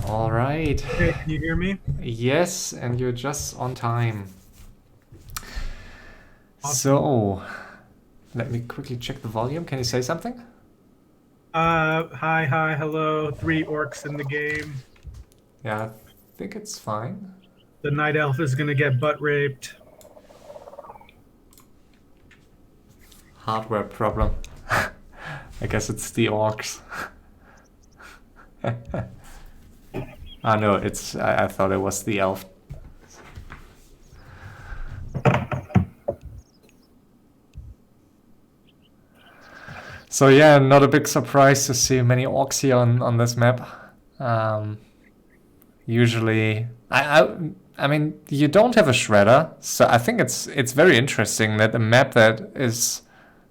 All right. Hey, can you hear me? Yes, and you're just on time. Awesome. So, let me quickly check the volume. Can you say something? Hi, hello. Three orcs in the game. Yeah, I think it's fine. The night elf is gonna get butt raped. Hardware problem. I guess it's the orcs. Ah, no, I thought it was the elf. So yeah, not a big surprise to see many orcs here on this map. Usually, I mean, you don't have a shredder, so I think it's very interesting that a map that is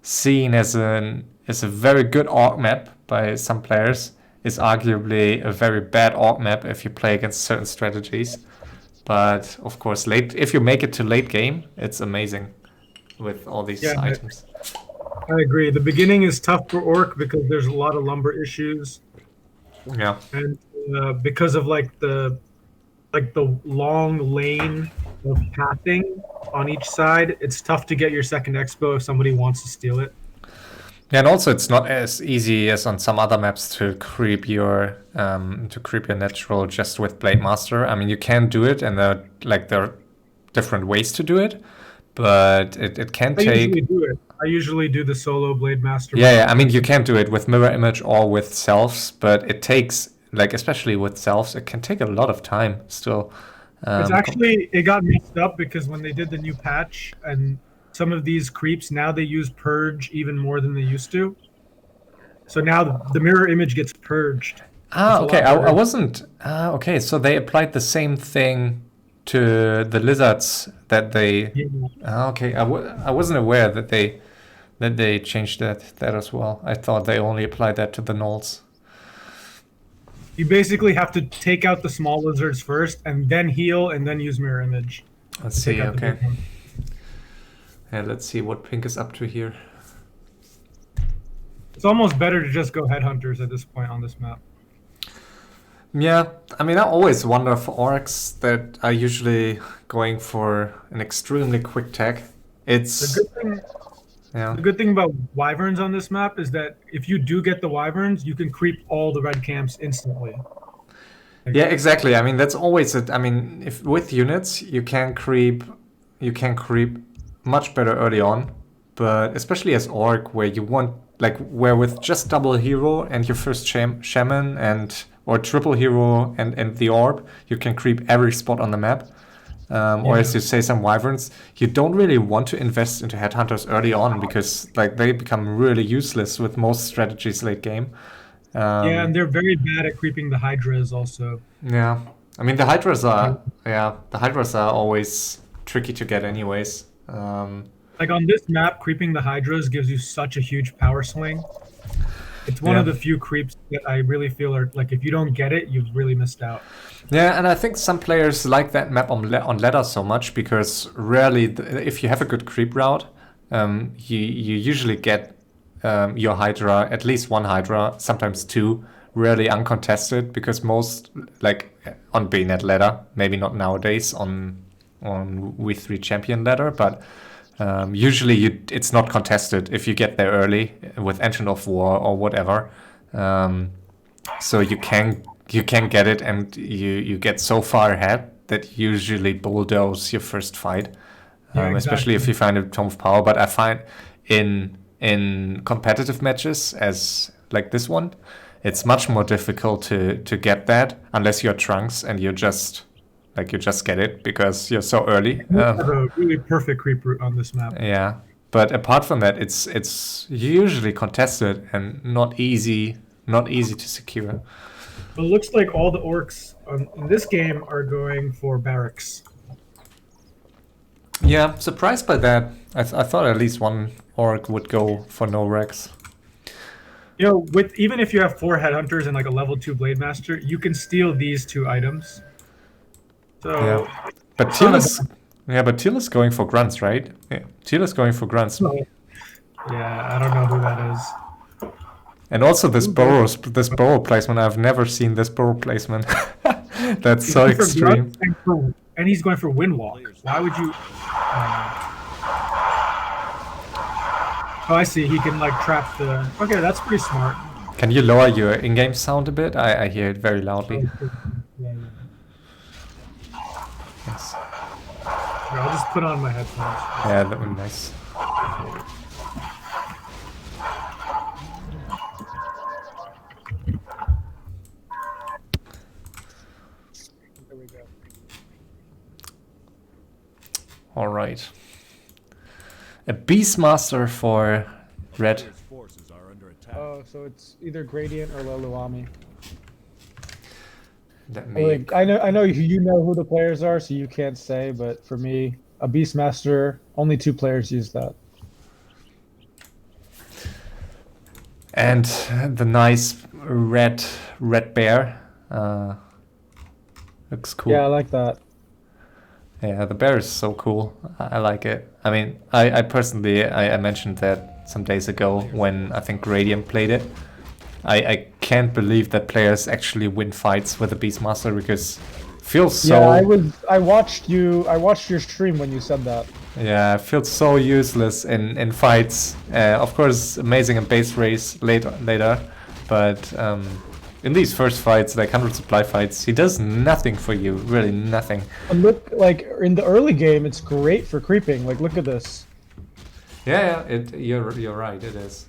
seen as a very good orc map by some players is arguably a very bad orc map if you play against certain strategies. But of course, if you make it to late game, it's amazing with all these Yeah, items. I agree. The beginning is tough for orc because there's a lot of lumber issues, Yeah. and because of like the long lane of pathing on each side, it's tough to get your second expo if somebody wants to steal it. Yeah, and also it's not as easy as on some other maps to creep your natural just with Blade Master. I mean, you can do it, and there are different ways to do it, but it can I take. usually do it. I usually do the solo blade master. Yeah, I mean, you can do it with mirror image or with selves, but it takes, like, especially with selves, it can take a lot of time still. It got mixed up because when they did the new patch and some of these creeps now they use purge even more than they used to. So now the mirror image gets purged. It's a Okay. lot I better. wasn't. Okay, so they applied the same thing to the lizards that they. Yeah. Okay, I wasn't aware that they changed that as well. I thought they only applied that to the gnolls. You basically have to take out the small lizards first and then heal and then use mirror image Let's to take see. out the Okay. big one. Yeah, let's see what Pink is up to here. It's almost better to just go headhunters at this point on this map. Yeah, I mean, I always wonder for orcs that are usually going for an extremely quick tag. The It's good thing yeah. the good thing about wyverns on this map is that if you do get the wyverns, you can creep all the red camps instantly. Yeah, exactly. I mean, that's always it. I mean, if with units you can creep much better early on, but especially as orc, where you want like where with just double hero and your first shaman and or triple hero and the orb, you can creep every spot on the map. Or Yeah. as you say, some wyverns, you don't really want to invest into headhunters early on because like they become really useless with most strategies late game. Yeah, Um, and they're very bad at creeping the hydras also. Yeah, I mean the hydras are always tricky to get anyways. Like on this map, creeping the hydras gives you such a huge power swing. It's one Yeah, of the few creeps that I really feel are like if you don't get it, you've really missed out. yeah, and I think some players like that map on ladder so much because rarely, if you have a good creep route, you usually get your hydra, at least one hydra, sometimes two, rarely uncontested because most like on bayonet ladder, maybe not nowadays on V3 champion ladder, but usually it's not contested if you get there early with Engine of War or whatever. So you can get it, and you get so far ahead that you usually bulldoze your first fight, Yeah, especially if exactly. you find a Tome of Power. But I find in competitive matches as like this one, it's much more difficult to get that unless you're Trunks and you just get it because you're so early. You have a really perfect creep route on this map. Yeah, but apart from that, it's usually contested and not easy to secure. But it looks like all the orcs in this game are going for barracks. Yeah, surprised by that. I thought at least one orc would go for no Rex. You know, with even if you have four headhunters and like a level two blade master, you can steal these two items. Yeah, So but it's not Teal a is yeah, but Teal is going for grunts, right? Yeah, Teal is going for grunts. bad. Yeah, I don't know who that is. And also this burrow placement. I've never seen this burrow placement. That's so extreme. And he's going for windwalk. Why would you? Oh, I see. He can like trap the. Okay, that's pretty smart. Can you lower your in-game sound a bit? I hear it very loudly. Yeah. Yes. Here, I'll just put on my headphones. Yeah, that would be nice. There we go. All right. A Beastmaster for red. Oh, so it's either Gradient or Leluaami. That I know you know who the players are, so you can't say. But for me, a Beastmaster, only 2 players use that. And the nice red bear looks cool. Yeah, I like that. Yeah, the bear is so cool. I like it. I mean, I personally, I mentioned that some days ago when I think Radiant played it. I can't believe that players actually win fights with the Beastmaster because it feels so... Yeah, I watched your stream when you said that. Yeah, it feels so useless in fights. Of course, amazing in base race later, but in these first fights, like 100 supply fights, he does nothing for you, really nothing. And look, like in the early game, it's great for creeping. Like, look at this. Yeah, you're right, it is.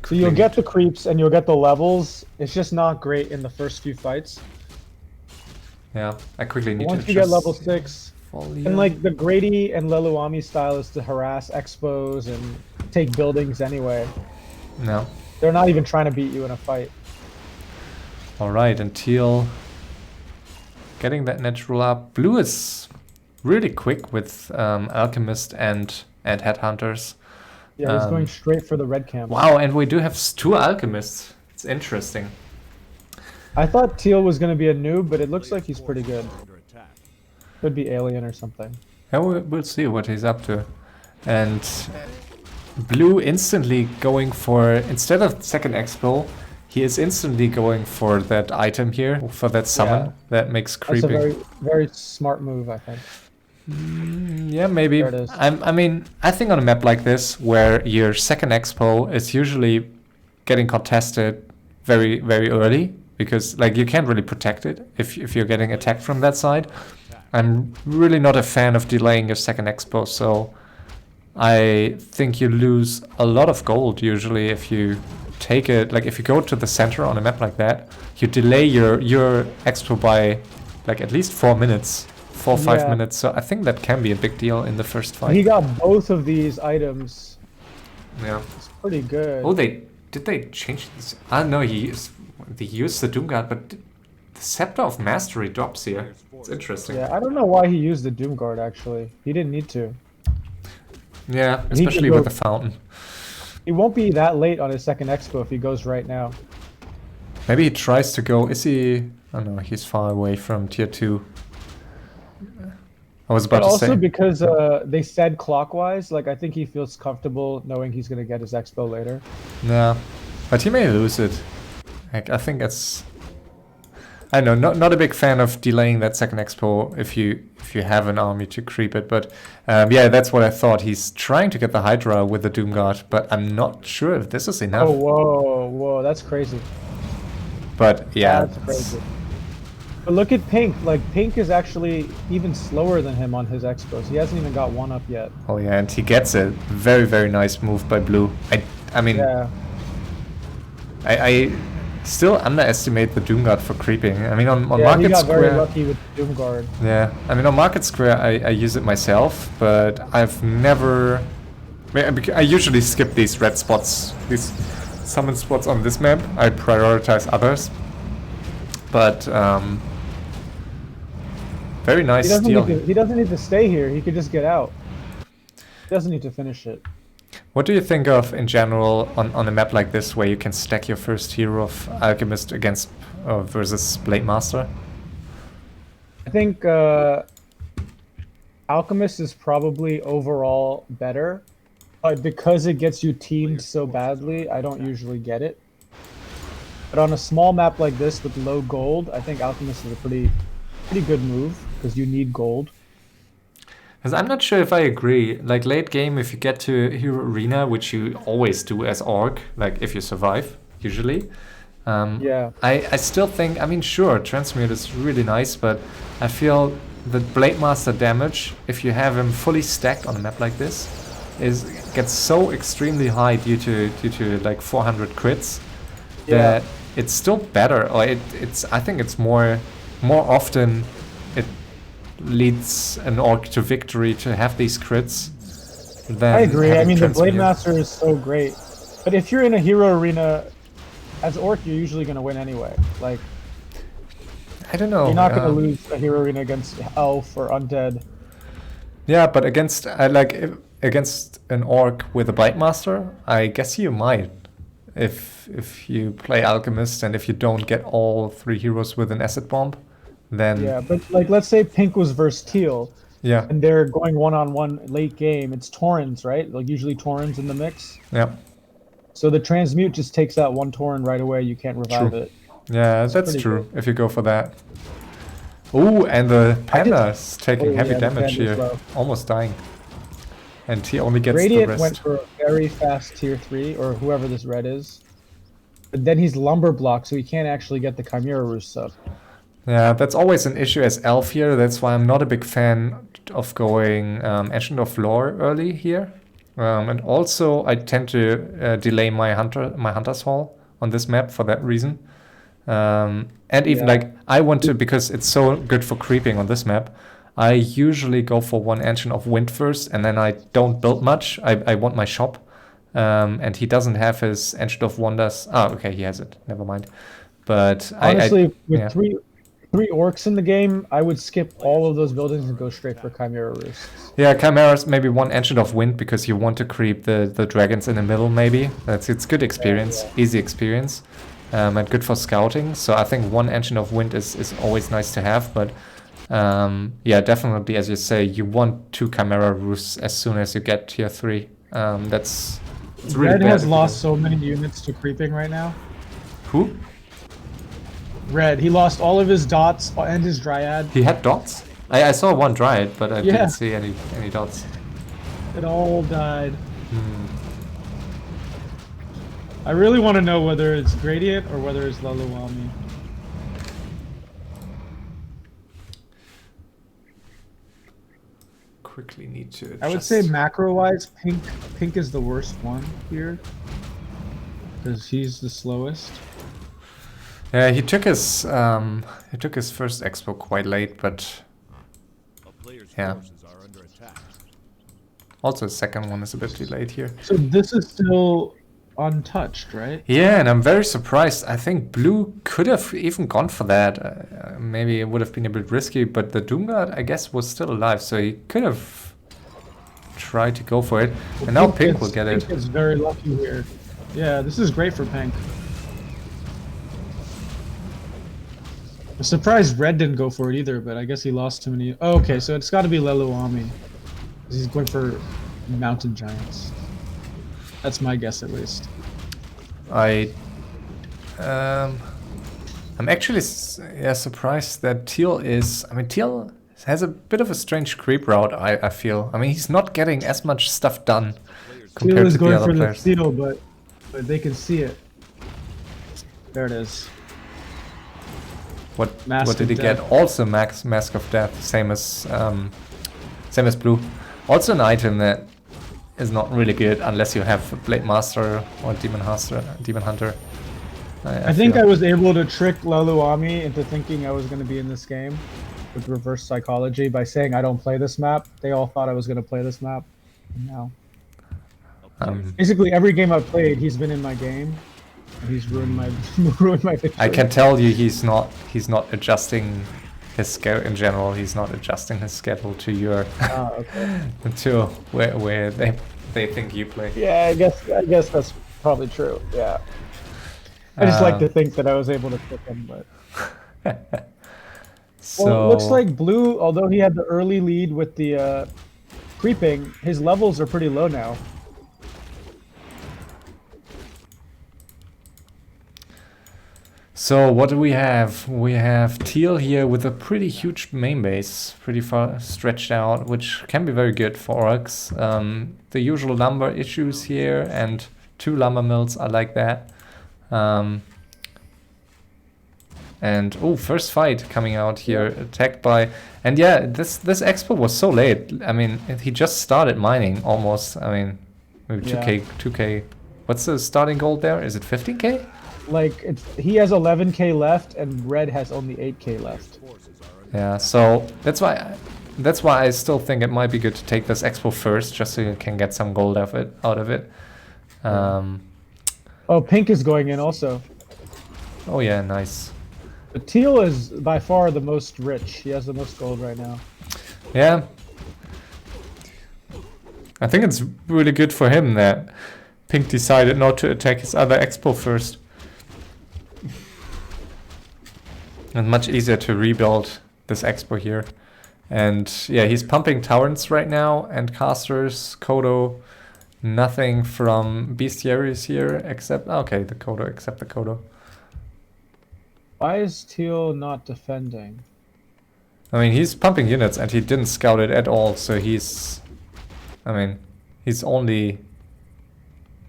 So you'll get the creeps and you'll get the levels. It's just not great in the first few fights. Yeah, I quickly need Once to you get level 6, Folio. and like the Grady and Leluami style is to harass expos and take buildings anyway. No. They're not even trying to beat you in a fight. Alright, and teal getting that natural up. Blue is really quick with Alchemist and Headhunters. Yeah, he's going straight for the red camp. Wow, and we do have 2 Alchemists. It's interesting. I thought Teal was going to be a noob, but it looks like he's pretty good. Could be alien or something. Yeah, we'll see what he's up to. And Blue instantly going for, instead of second expo, he is instantly going for that item here, for that summon that makes creeping. That's a very, very smart move, I think. Yeah, maybe. There it is. I mean, I think on a map like this, where your second expo is usually getting contested very, very early, because like you can't really protect it if you're getting attacked from that side. I'm really not a fan of delaying your second expo, so I think you lose a lot of gold usually if you take it, like if you go to the center on a map like that, you delay your expo by like at least 4 minutes. 4 or 5 minutes, so I think that can be a big deal in the first fight. He got both of these items. Yeah. It's pretty good. Oh, did they change this? Ah, no, they used the Doomguard, but the Scepter of Mastery drops here. It's interesting. Yeah, I don't know why he used the Doomguard, actually. He didn't need to. Yeah, especially with the fountain. He won't be that late on his second expo if he goes right now. Maybe he tries to go... Is he... Oh no, he's far away from tier 2. I was about to say. But also because they said clockwise, like I think he feels comfortable knowing he's going to get his expo later. No, but he may lose it. Like, I think it's... I don't know, not a big fan of delaying that second expo if you have an army to creep it, but yeah, that's what I thought. He's trying to get the Hydra with the Doomguard, but I'm not sure if this is enough. Oh, whoa, that's crazy. But yeah, that's crazy. But look at Pink. Like Pink is actually even slower than him on his expos. He hasn't even got one up yet. Oh yeah, and he gets it. Very, very nice move by Blue. I mean, yeah. I still underestimate the Doomguard for creeping. I mean, on yeah, Market he got Square, very lucky with Doomguard. Yeah, I mean, on Market Square, I use it myself, but I've never... I usually skip these red spots, these summon spots on this map. I prioritize others. But, very nice steal. He doesn't need to stay here. He could just get out. He doesn't need to finish it. What do you think of, in general, on a map like this, where you can stack your first hero of Alchemist against versus Blade Master? I think Alchemist is probably overall better, but because it gets you teamed so badly, I don't usually get it. But on a small map like this with low gold, I think Alchemist is a pretty good move because you need gold. Because I'm not sure if I agree. Like late game, if you get to Hero Arena, which you always do as Orc, like if you survive, usually. Yeah. I still think, I mean, sure, Transmute is really nice, but I feel the Blade Master damage, if you have him fully stacked on a map like this, gets so extremely high due to like 400 crits that it's still better, or it's I think it's more often it leads an Orc to victory to have these crits than I agree. I mean, the Blade Transmute. Master is so great. But if you're in a hero arena, as Orc, you're usually going to win anyway. Like, I don't know. you're not going to lose a hero arena against Elf or Undead. Yeah, but against against an Orc with a Blade Master, I guess you might. If you play Alchemist and if you don't get all 3 heroes with an acid bomb, then Yeah, but like, let's say Pink was versus Teal, yeah, and they're going one-on-one late game. It's Taurens, right? Like, usually Taurens in the mix. yeah, So the Transmute just takes out one Tauren right away. You can't revive True. it. yeah, that's pretty true. If you go for that. Oh, and the Panda is taking Oh, heavy yeah, the damage Panda's here, low. almost dying, and he only gets Radiant the went rest. for a very fast tier 3, or whoever this red is. But then he's lumber block, so he can't actually get the Chimera Roost up. Yeah, that's always an issue as Elf here. That's why I'm not a big fan of going Ancient of Lore early here. And also, I tend to delay my Hunter's Hall on this map for that reason. And even Yeah. like, I want to, because it's so good for creeping on this map, I usually go for one Ancient of Wind first, and then I don't build much. I want my shop. And he doesn't have his Ancient of Wonders. Oh, okay, he has it. Never mind. But Honestly, with yeah. three orcs in the game, I would skip all of those buildings and go straight for Chimera Roosts. Yeah, Chimeras, maybe one Ancient of Wind because you want to creep the dragons in the middle, maybe. It's good experience, easy experience, and good for scouting. So I think one Ancient of Wind is always nice to have, but yeah, definitely, as you say, you want 2 Chimera Roosts as soon as you get tier 3. It's really Red bad has if you lost so many units to creeping right now. don't- Who? Red, he lost all of his dots and his Dryad. He had dots? I saw one Dryad, but I Yeah. didn't see any dots. It all died. I really want to know whether it's Gradient or whether it's Leluaami. Quickly need to adjust. I would say macro-wise, Pink is the worst one here. Because he's the slowest. Yeah, he took his first expo quite late, but yeah. Also, the second one is a bit delayed here. So this is still untouched, right? Yeah, and I'm very surprised. I think Blue could have even gone for that. Maybe it would have been a bit risky, but the Doomguard, I guess, was still alive, so he could have tried to go for it. And now Pink will get it. Pink is very lucky here. Yeah, this is great for Pink. I'm surprised Red didn't go for it either, but I guess he lost too many. Oh, okay, so it's got to be Leluami. He's going for Mountain Giants. That's my guess, at least. I'm actually surprised that Teal is. I mean, Teal has a bit of a strange creep route. I feel. I mean, he's not getting as much stuff done Teal compared is to the going other for the players. steal, but they can see it. There it is. What Mask did he of get? Death. Also Mask of Death, same as Blue. Also an item that is not really good unless you have a Blade Master or Demon Hunter. I think feel. I was able to trick Leluami into thinking I was going to be in this game with reverse psychology by saying I don't play this map. They all thought I was going to play this map. No. Basically, every game I've played, he's been in my game. And he's ruined my victory. I can tell you he's not adjusting his schedule in general. He's not adjusting his schedule to your Okay. to where they think you play. Yeah, I guess that's probably true. Yeah. I just like to think that I was able to trick him, but So well, it looks like Blue, although he had the early lead with the creeping, his levels are pretty low now. So what do we have? We have Teal here with a pretty huge main base, pretty far stretched out, which can be very good for orcs. The usual lumber issues here and 2 lumber mills, I like that. And oh, first fight coming out here, attacked by, and yeah, this expo was so late. I mean, he just started mining almost. I mean, maybe 2k. What's the starting gold there? Is it 15k? Like he has 11k left, and red has only 8k left. Yeah, so that's why I still think it might be good to take this expo first, just so you can get some gold out of it. Oh, pink is going in also. Oh yeah, nice. But teal is by far the most rich. He has the most gold right now. Yeah. I think it's really good for him that pink decided not to attack his other expo first. And much easier to rebuild this expo here. And yeah, he's pumping torrents right now and casters, Kodo. Nothing from bestiaries here except okay, the Kodo, except the Kodo. Why is teal not defending? I mean, he's pumping units and he didn't scout it at all, so he's only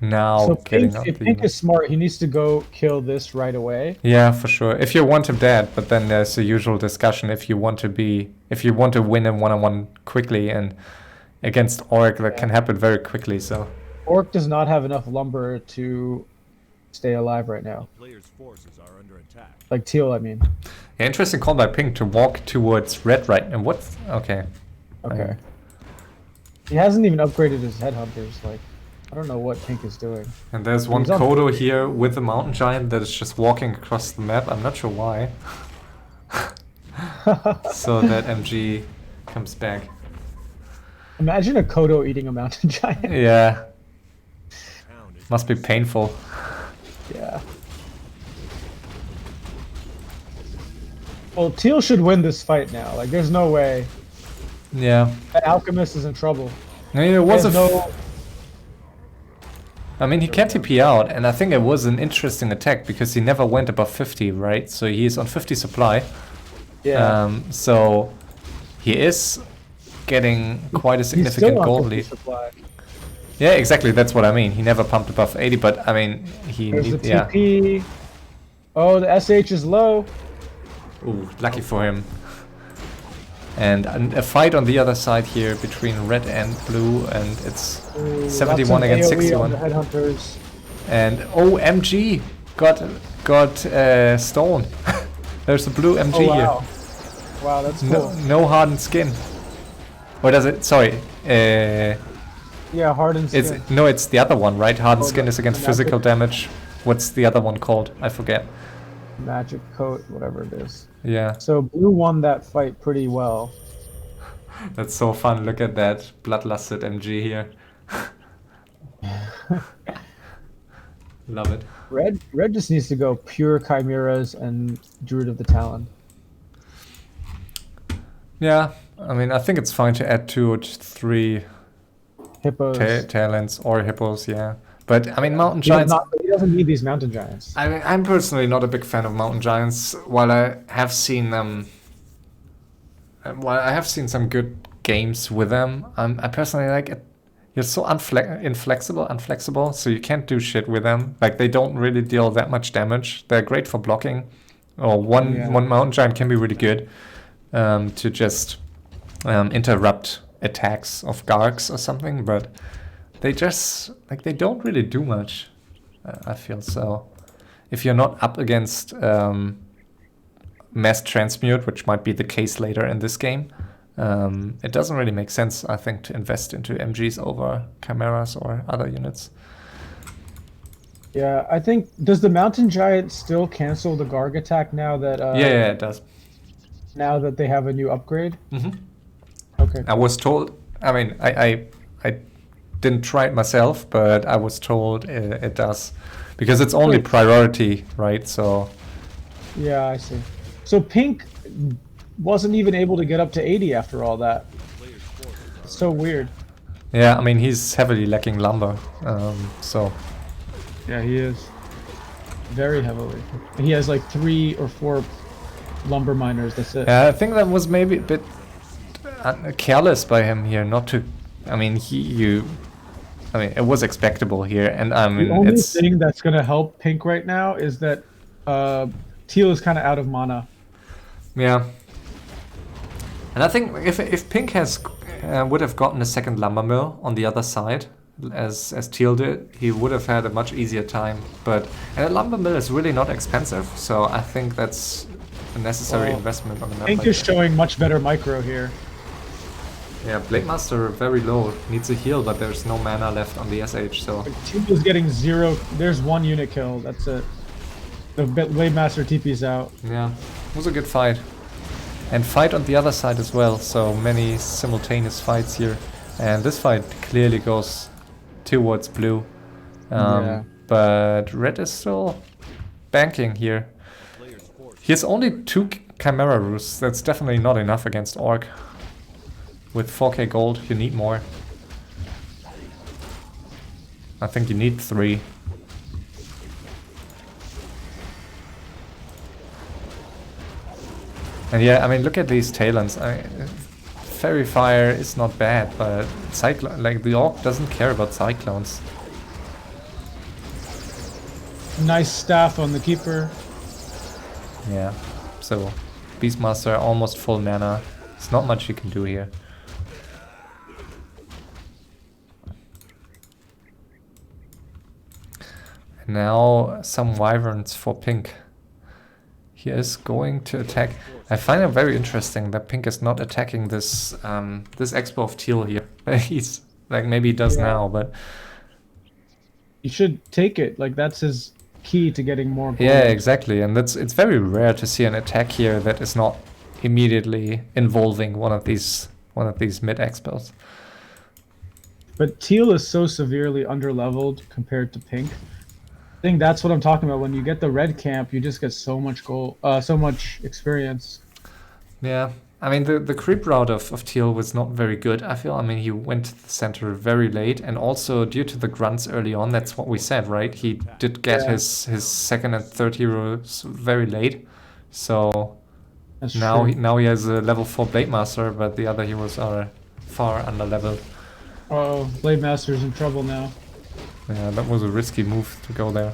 now So getting pink, up. if the pink unit. is smart, he needs to go kill this right away. Yeah, for sure. If you want him dead, but then there's the usual discussion if you want to win in one-on-one quickly, and against Orc that can happen very quickly, so. Orc does not have enough lumber to stay alive right now. Players' forces are under attack. Like teal, I mean. Yeah, interesting call by pink to walk towards red right, and what's, okay. Okay. He hasn't even upgraded his headhunters, like, I don't know what pink is doing. And there's one He's on Kodo here with a mountain giant that is just walking across the map. I'm not sure why. So that MG comes back. Imagine a Kodo eating a mountain giant. Yeah. Must be painful. Yeah. Well, teal should win this fight now. Like, there's no way. Yeah. That alchemist is in trouble. I mean, it was There's no. I mean, he can TP out, and I think it was an interesting attack because he never went above 50, right? So he's on 50 supply. Yeah. So he is getting quite a He's significant still on gold 50 lead. supply. Yeah, exactly. That's what I mean. He never pumped above 80, but I mean, he There's the needs, yeah. TP. Oh, the SH is low. Ooh, lucky for him. And a fight on the other side here between red and blue, and it's Ooh, 71 that's an against AoE 61. on the headhunters. And oh, MG got stone. There's a blue MG Oh, wow. here. Wow, that's No, cool. no hardened skin. Or does it? Sorry. Yeah, hardened It's skin. no, it's the other one, right? Hardened Oh, skin is against the physical magic- damage. What's the other one called? I forget. Magic coat, whatever it is. Yeah, So blue won that fight pretty well. that's so fun. Look at that bloodlusted MG here. Love it. Red just needs to go pure chimeras and Druid of the Talon. Yeah, I mean, I think it's fine to add 2 or 3 Hippos. talents or hippos. Yeah, but I mean, mountain He, does giants. not, he doesn't need these mountain giants. I mean, I'm personally not a big fan of mountain giants. While I have seen them, while I have seen some good games with them, I personally like it. You're so inflexible, so you can't do shit with them. Like, they don't really deal that much damage. They're great for blocking. Or one mountain giant can be really good to just interrupt attacks of Gargs or something, but they just, like, they don't really do much. I feel so. If you're not up against mass transmute, which might be the case later in this game, it doesn't really make sense, I think, to invest into MGs over chimeras or other units. Yeah, I think, does the mountain giant still cancel the Garg attack now that Yeah, it does. now that they have a new upgrade? hmm Okay. I was told. I mean, I didn't try it myself, but I was told it does, because it's only Wait. priority, right? So Yeah, I see. So pink wasn't even able to get up to 80 after all that. It's so weird. yeah, I mean, he's heavily lacking lumber. So Yeah, he is. very heavily. He has like 3 or 4 lumber miners. That's it. Yeah, I think that was maybe a bit careless by him here, not to. I mean, I mean, it was expectable here, and I The mean, only it's thing that's gonna help Pink right now is that Teal is kind of out of mana. yeah. And I think if Pink has would have gotten a second lumber mill on the other side, as Teal did, he would have had a much easier time. But and a lumber mill is really not expensive, so I think that's a necessary investment on the map. Pink like is that. showing much better micro here. Yeah, Blade Master very low, needs a heal, but there's no mana left on the SH, so Teal is getting 0. There's 1 unit kill. That's it. The Blade Master TP's out. yeah, it was a good fight. And fight on the other side as well, so many simultaneous fights here. And this fight clearly goes towards blue. Yeah. But red is still banking here. He has only 2 Chimera Roosts, that's definitely not enough against Orc. With 4k gold, you need more. I think you need 3. And yeah, I mean, look at these Talons. Fairy Fire is not bad, but like the Orc doesn't care about Cyclones. Nice staff on the Keeper. Yeah, so Beastmaster almost full mana. There's not much you can do here. And now some Wyverns for Pink. He is going to attack. I find it very interesting that Pink is not attacking this this Expo of Teal here. He's like, maybe he does now, but He should take it. Like that's his key to getting more gold. yeah, exactly. And it's very rare to see an attack here that is not immediately involving one of these mid expos. But Teal is so severely underleveled compared to Pink. I think that's what I'm talking about. When you get the red camp, you just get so much gold, so much experience. Yeah, I mean the creep route of Teal was not very good. I feel. I mean, he went to the center very late, and also due to the grunts early on. That's what we said, right? He did get his second and third heroes very late, so That's now true. now he has a level 4 Blade Master, but the other heroes are far under leveled. Oh, Blade Master's in trouble now. Yeah, that was a risky move to go there.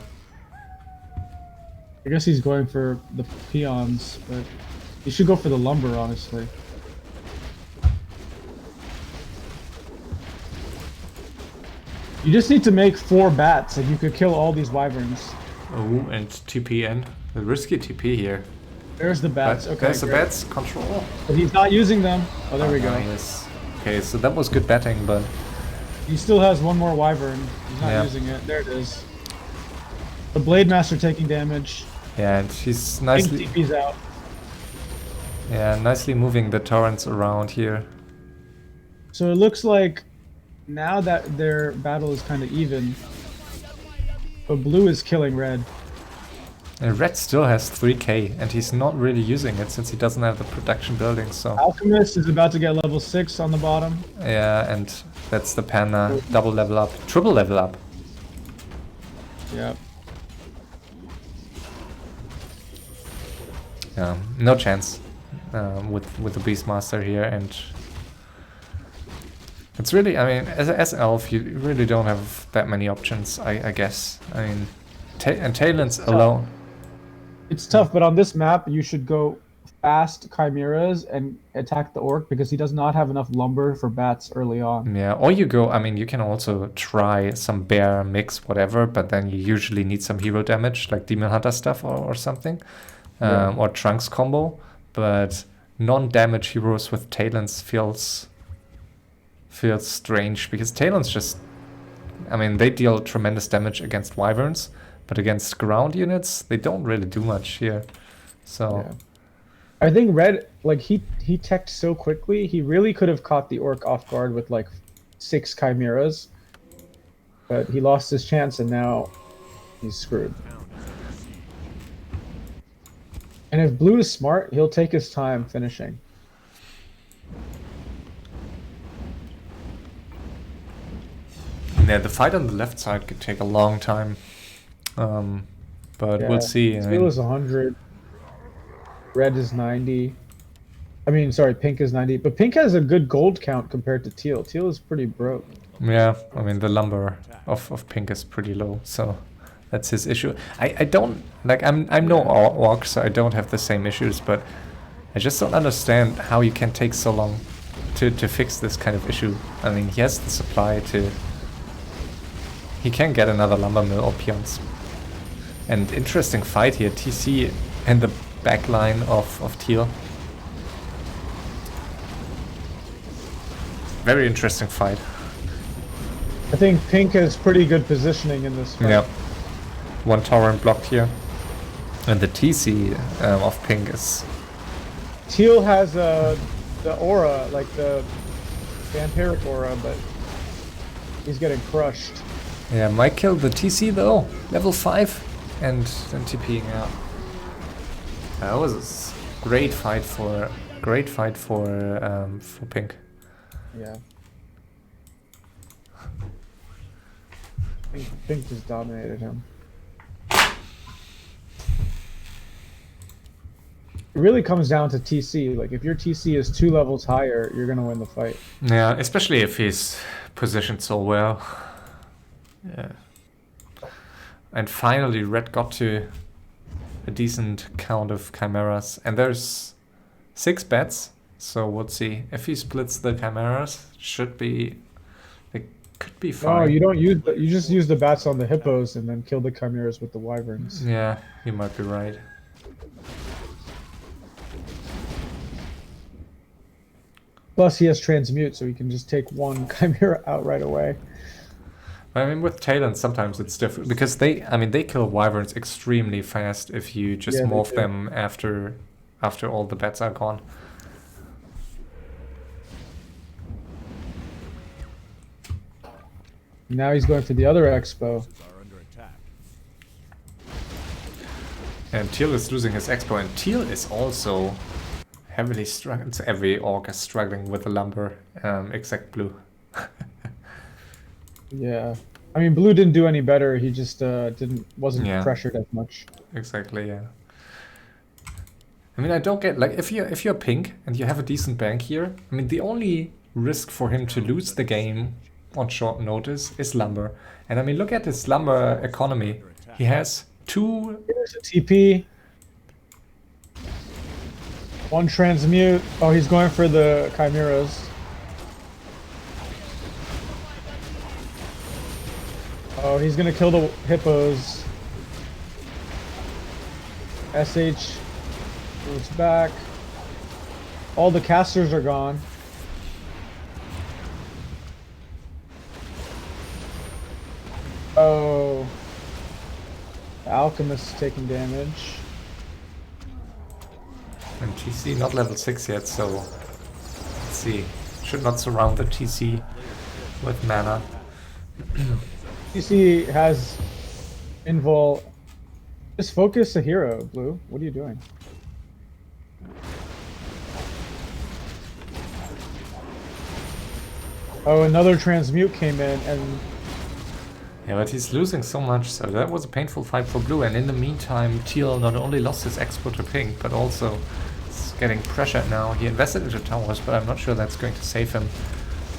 I guess he's going for the peons, but he should go for the lumber, honestly. You just need to make 4 bats, and you could kill all these wyverns. Oh, and TP in. A risky TP here. There's the bats. But Okay, there's the great. bats control. But he's not using them. Oh, there we go. Nice. Okay, so that was good betting, but He still has 1 more wyvern. He's not Yeah. using it. There it is. The Blade Master taking damage. yeah, and he's Pink nicely TP's out. nicely moving the torrents around here. So it looks like now that their battle is kind of even, but blue is killing red. And red still has 3k, and he's not really using it since he doesn't have the production building. So Alchemist is about to get level 6 on the bottom. yeah, and that's the Panda double level up, triple level up. Yeah. No chance with the Beastmaster here, and it's really, I mean, as elf, you really don't have that many options, I guess. I mean, and Talon's alone. It's tough, but on this map, you should go fast chimeras and attack the orc because he does not have enough lumber for bats early on. Yeah, or you go, I mean, you can also try some bear mix, whatever, but then you usually need some hero damage, like Demon Hunter stuff or something, or Trunks combo, but non-damage heroes with Talons feels strange, because Talons just, I mean, they deal tremendous damage against wyverns, but against ground units, they don't really do much here. So Yeah. I think red, like he teched so quickly, he really could have caught the orc off guard with like 6 chimeras, but he lost his chance and now he's screwed. And if blue is smart, he'll take his time finishing. yeah, the fight on the left side could take a long time. But but Yeah, we'll see. I teal mean, is 100. Red is 90. I mean, sorry, pink is 90. But pink has a good gold count compared to teal. Teal is pretty broke. yeah, I mean the lumber of pink is pretty low, so that's his issue. I don't like I'm no orc, so I don't have the same issues, but I just don't understand how you can take so long to fix this kind of issue. I mean, he has the supply to. He can get another lumber mill or peons. And interesting fight here, TC and the back line of teal. Very interesting fight. I think pink has pretty good positioning in this fight. Yeah. One torrent blocked here. And the TC of pink is... Teal has the aura, like the vampiric aura, but he's getting crushed. Yeah, might kill the TC though. Level 5 and then TPing out. That was a great fight for pink. Yeah. Pink just dominated him. It really comes down to TC. Like, if your TC is 2 levels higher, you're gonna win the fight. Yeah, especially if he's positioned so well. Yeah. And finally, red got to a decent count of chimeras, and there's 6 bats. So we'll see if he splits the chimeras. Should be, it could be fine. No, you don't use you just use the bats on the hippos and then kill the chimeras with the wyverns. Yeah, you might be right. Plus, he has transmute, so he can just take one chimera out right away. I mean, with Talon, sometimes it's different because they kill wyverns extremely fast if you just morph them after all the bats are gone. Now he's going for the other expo. And Teal is losing his expo, and Teal is also heavily struggling. So every orc is struggling with the lumber, except blue. Yeah, I mean, blue didn't do any better. He just wasn't pressured as much. Exactly, yeah. I mean, I don't get, like, if you're pink and you have a decent bank here, I mean, the only risk for him to lose the game on short notice is lumber. And I mean, look at his lumber economy. He has 2... Here's a TP. 1 transmute. Oh, he's going for the chimeras. Oh, he's gonna kill the hippos. SH moves back. All the casters are gone. Oh. The alchemist is taking damage. And TC not level 6 yet, so let's see. Should not surround the TC with mana. TC has invul. Just focus a hero, Blue. What are you doing? Oh, another transmute came in and... Yeah, but he's losing so much, so that was a painful fight for blue. And in the meantime, Teal not only lost his expo to pink, but also is getting pressured now. He invested into towers, but I'm not sure that's going to save him.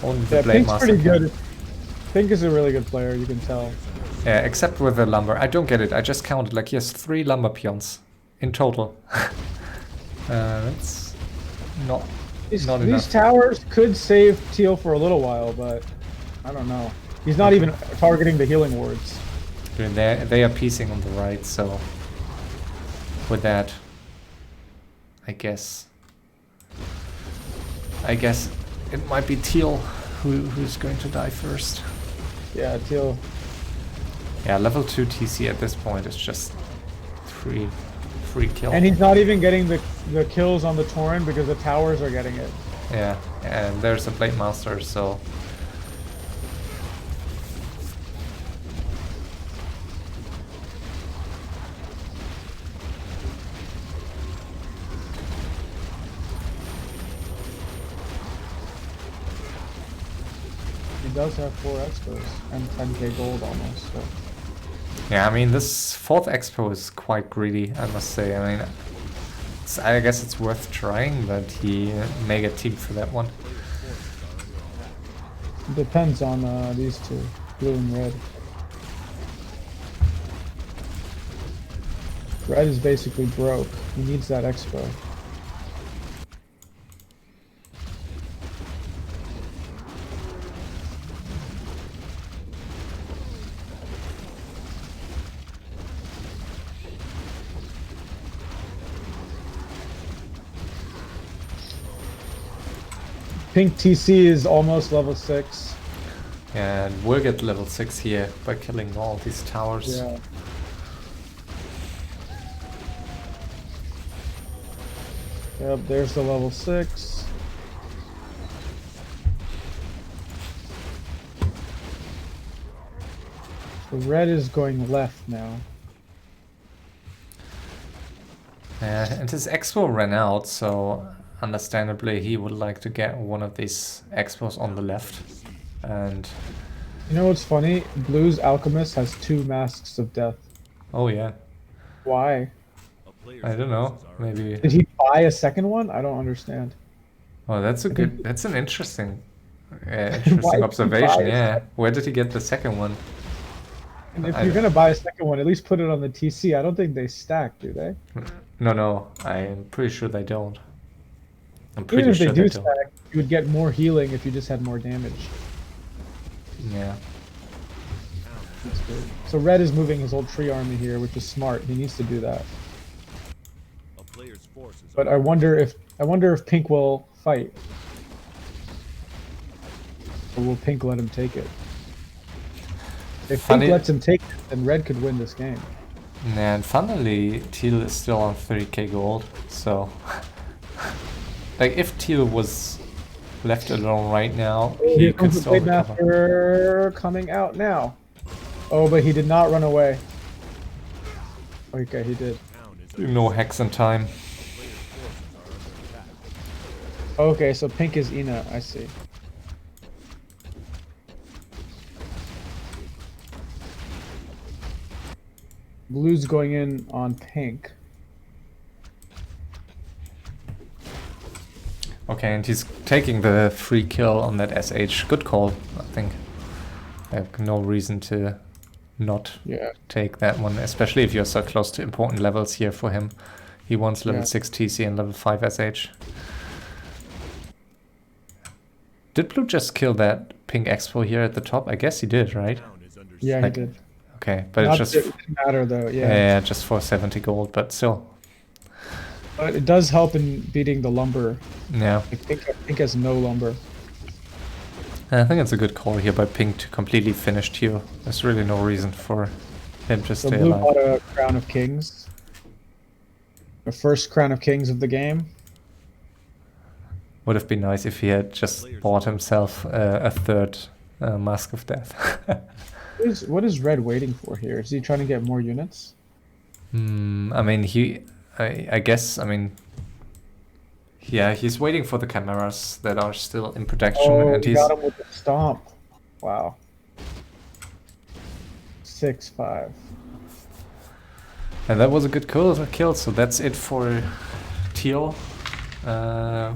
Only the Blade Pink's Master pretty can. good. Pink is a really good player, you can tell. Yeah, except with the lumber. I don't get it. I just counted, like, he has 3 lumber peons in total. That's not enough. These towers could save Teal for a little while, but I don't know. He's not even targeting the healing wards. They are piecing on the right, so with that, I guess it might be Teal who's going to die first. Yeah, Teal. Yeah, level 2 TC at this point is just free kill. And he's not even getting the kills on the Tauren because the towers are getting it. Yeah, and there's a Blade Master, so... He does have 4 expos and 10k gold almost. So. Yeah, I mean, this fourth expo is quite greedy, I must say. I mean, I guess it's worth trying, but he may get teamed for that one. Depends on these two, blue and red. Red is basically broke. He needs that expo. Pink TC is almost level 6. And we'll get level 6 here by killing all these towers. Yeah. Yep, there's the level 6. The red is going left now. And his expo ran out, so understandably he would like to get one of these expos on the left. And You know what's funny? Blue's Alchemist has 2 Masks of Death. oh yeah, Why? I don't know, maybe. Did he buy a second one? I don't understand. Oh, that's a think- good. That's an interesting, Why did interesting he observation. buy a Yeah, where did he get the second one? And if I- you're gonna buy a second one, at least put it on the TC. I don't think they stack, do they? No, I'm pretty sure they don't. I'm Even pretty if sure they do don't. stack, you would get more healing if you just had more damage. Yeah. That's good. So red is moving his whole tree army here, which is smart. He needs to do that. A player's forces But are I wonder if pink will fight. Or will pink let him take it? If Funny- pink lets him take it, then red could win this game. And funnily, Teal is still on 30k gold, so like if Teal was left alone right now, he Here could comes the still Blade recover. Master coming out now. Oh, but he did not run away. Okay, he did. town is No hacks in time. player's forces are under attack. Okay, so pink is Ina, I see. Blue's going in on pink. Okay, and he's taking the free kill on that SH. Good call, I think. I have no reason to not Yeah. take that one, especially if you're so close to important levels here for him. He wants level Yeah. 6 TC and level 5 SH. Did Blue just kill that pink expo here at the top? I guess he did, right? Town is under Yeah, Like- he did. Okay, but Not it's just that it didn't matter though, yeah. yeah, just for 70 gold, but still, But it does help in beating the lumber. yeah. Pink has no lumber. I think it's a good call here by Pink to completely finish Teal. There's really no reason for him to So stay blue alive. bought a Crown of Kings. The first Crown of Kings of the game. Would have been nice if he had just bought himself a third Mask of Death. What is red waiting for here? Is he trying to get more units? I mean, I guess, I mean, yeah, he's waiting for the chimeras that are still in production, Oh, and he he's got him with the stomp. Wow. 6-5. and that was a good kill. So that's it for Teal.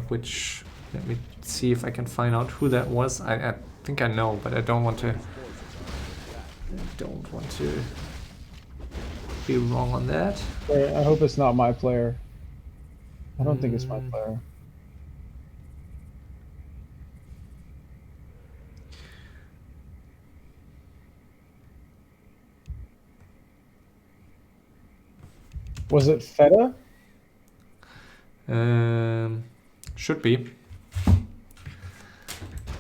Which let me see if I can find out who that was. I think I know, but I don't want to. Be wrong on that. Wait, I hope it's not my player. I don't think it's my player. Was it Fetta? Should be.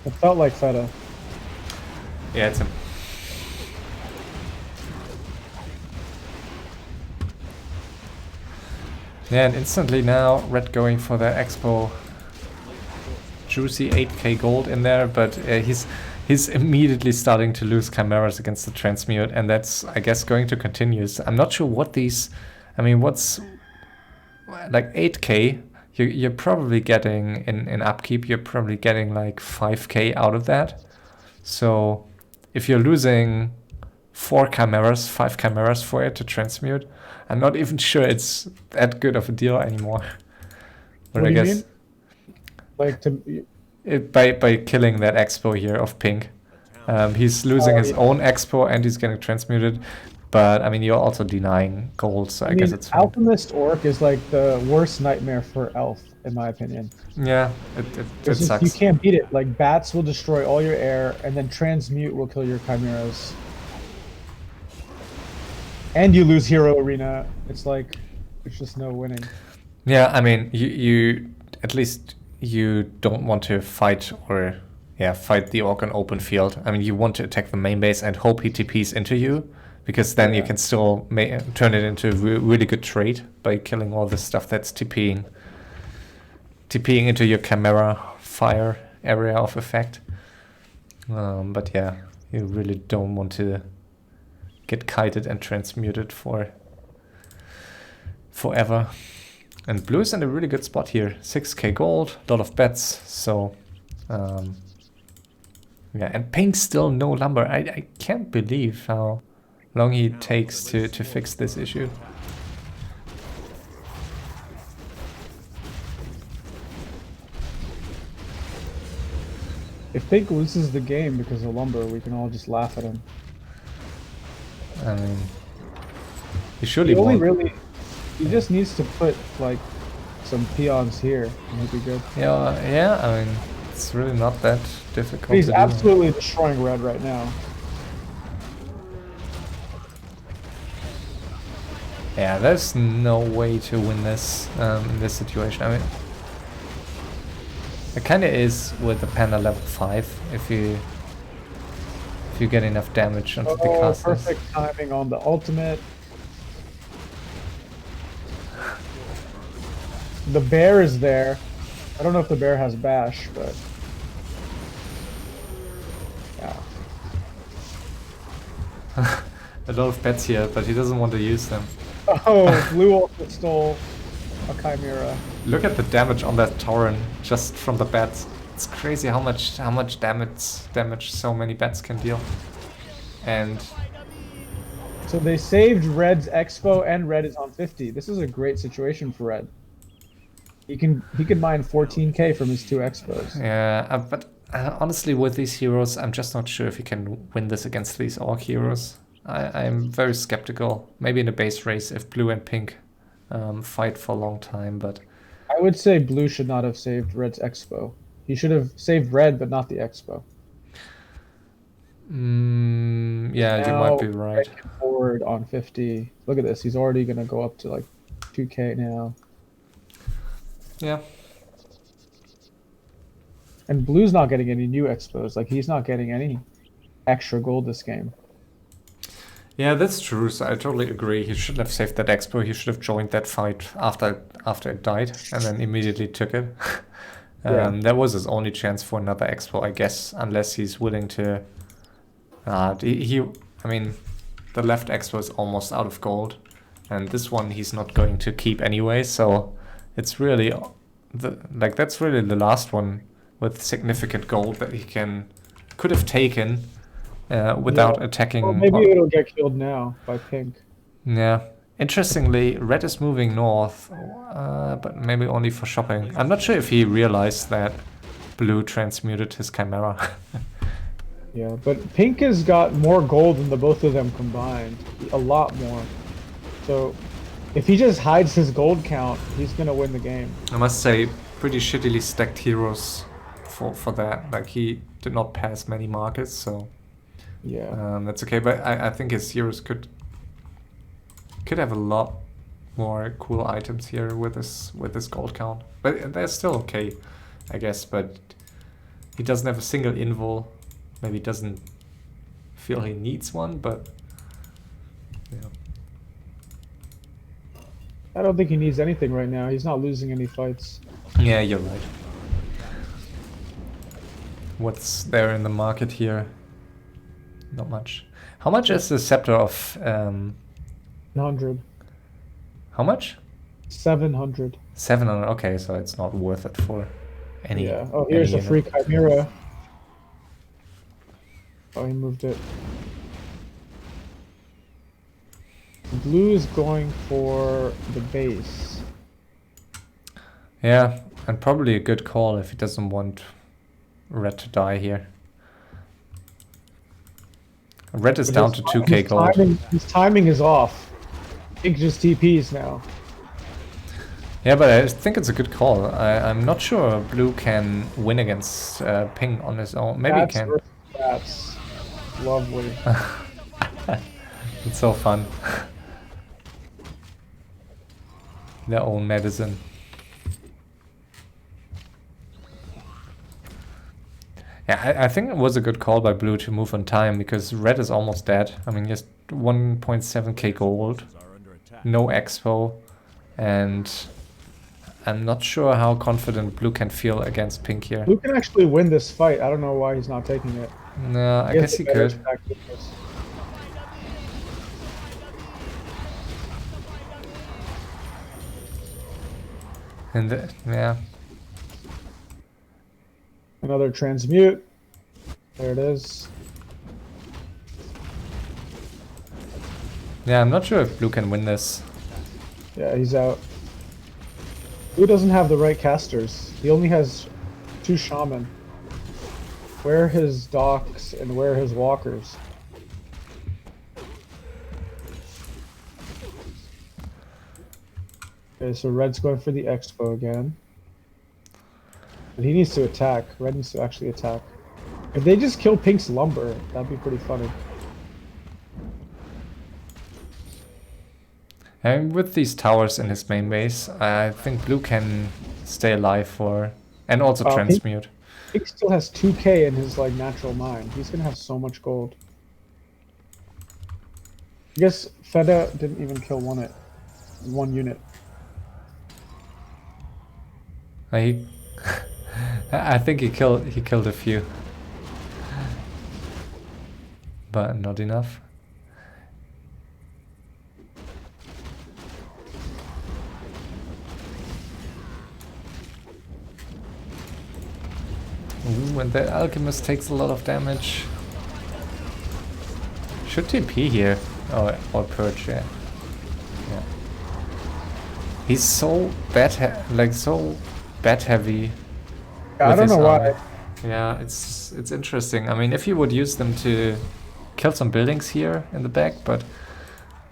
It felt like Fetta. Yeah, it's him. Yeah, and instantly now red going for the expo. Juicy 8k gold in there, but he's immediately starting to lose chimeras against the transmute, and that's, I guess, going to continue. So I'm not sure what these, I mean, what's like 8k. You're probably getting in upkeep. You're probably getting like 5k out of that. So if you're losing 4 chimeras, 5 chimeras for it to transmute. I'm not even sure it's that good of a deal anymore. But What I do you guess mean? Like to by killing that expo here of pink, he's losing his own expo and he's getting transmuted. But I mean, you're also denying gold, so I guess it's fine. Alchemist Orc is like the worst nightmare for Elf, in my opinion. Yeah, it It's just, you sucks. can't beat it. Like bats will destroy all your air, and then transmute will kill your chimeras. And you lose hero arena. It's like there's just no winning. Yeah, I mean, you at least you don't want to fight fight the orc on open field. I mean, you want to attack the main base and hope he TPs into you, because then you can still turn it into a really good trade by killing all the stuff that's TPing into your chimera fire area of effect. But yeah, you really don't want to get kited and transmuted forever. And blue is in a really good spot here. 6k gold, a lot of bets. So yeah, and pink still no lumber. I can't believe how long he takes to fix this issue. If Pink loses the game because of lumber, we can all just laugh at him. I mean, he surely won't. He just needs to put like some peons here, and he'll be good. Yeah. I mean, it's really not that difficult. He's absolutely destroying red right now. Yeah, there's no way to win this in this situation. I mean, it kind of is with the panda level 5 if you get enough damage onto the casters. Perfect timing on the ultimate. The bear is there. I don't know if the bear has bash, but yeah. A lot of bets here, but he doesn't want to use them. Oh, blue also stole a chimera. Look at the damage on that Tauren just from the bats. It's crazy how much damage so many bats can deal. And so they saved Red's expo, and Red is on 50. This is a great situation for Red. He can mine 14k from his 2 expos. yeah, but honestly, with these heroes, I'm just not sure if he can win this against these orc heroes. I'm very skeptical. Maybe in a base race if blue and pink fight for a long time, but I would say blue should not have saved Red's expo. He should have saved Red, but not the expo. yeah, you might be right. Forward on 50. Look at this. He's already gonna go up to like 2k now. Yeah. And blue's not getting any new expos. Like he's not getting any extra gold this game. Yeah, that's true. So I totally agree. He shouldn't have saved that expo. He should have joined that fight after it died and then immediately took it. That was his only chance for another expo, I guess, unless he's willing to. I mean, the left expo is almost out of gold, and this one he's not going to keep anyway. So it's really that's really the last one with significant gold that he could have taken. Without attacking. Well, maybe it'll get killed now by pink. Yeah. Interestingly, red is moving north, but maybe only for shopping. I'm not sure if he realized that blue transmuted his chimera. Yeah, but pink has got more gold than the both of them combined. A lot more. So if he just hides his gold count, he's gonna win the game. I must say, pretty shittily stacked heroes for that. Like, he did not pass many markets, so yeah, that's okay. But I think his heroes could have a lot more cool items here with this gold count. But they're still okay, I guess. But he doesn't have a single invul. Maybe he doesn't feel he needs one, but yeah. I don't think he needs anything right now. He's not losing any fights. Yeah, you're right. What's there in the market here? Not much. How much is the scepter of 100. How much? 700. 700. Okay, so it's not worth it for any. Yeah. Oh, here's a free chimera. Oh, he moved it. Blue is going for the base. Yeah, and probably a good call if he doesn't want red to die here. Red is But down to 2k gold. His timing is off. Pink just TPs now. Yeah, but I think it's a good call. I'm not sure blue can win against pink on his own. Maybe he Bats can. versus bats. Lovely. It's so fun. Their own medicine. Yeah, I think it was a good call by blue to move on time because red is almost dead. I mean, just 1.7k gold, Are under attack. no expo, and I'm not sure how confident blue can feel against pink here. Blue can actually win this fight. I don't know why he's not taking it. No, I has guess the he better could. tactics. And yeah, Another transmute. There it is. yeah, I'm not sure if blue can win this. Yeah, he's out. Blue doesn't have the right casters. He only has 2 shaman. Where are his docks and where are his walkers? Okay, so red's going for the expo again. But he needs to attack. Red needs to actually attack. If they just kill pink's lumber, that'd be pretty funny. And with these towers in his main base, I think blue can stay alive for and also Pink- transmute. Pink still has 2k in his like natural mine. He's gonna have so much gold. I guess Fetta didn't even kill one unit. He, I think he killed a few, but not enough. Ooh, and the alchemist takes a lot of damage. Should TP here. Oh, or purge, yeah. Yeah. He's so so bat heavy. I with don't his know why. army. Yeah, it's interesting. I mean, if you would use them to kill some buildings here in the back, but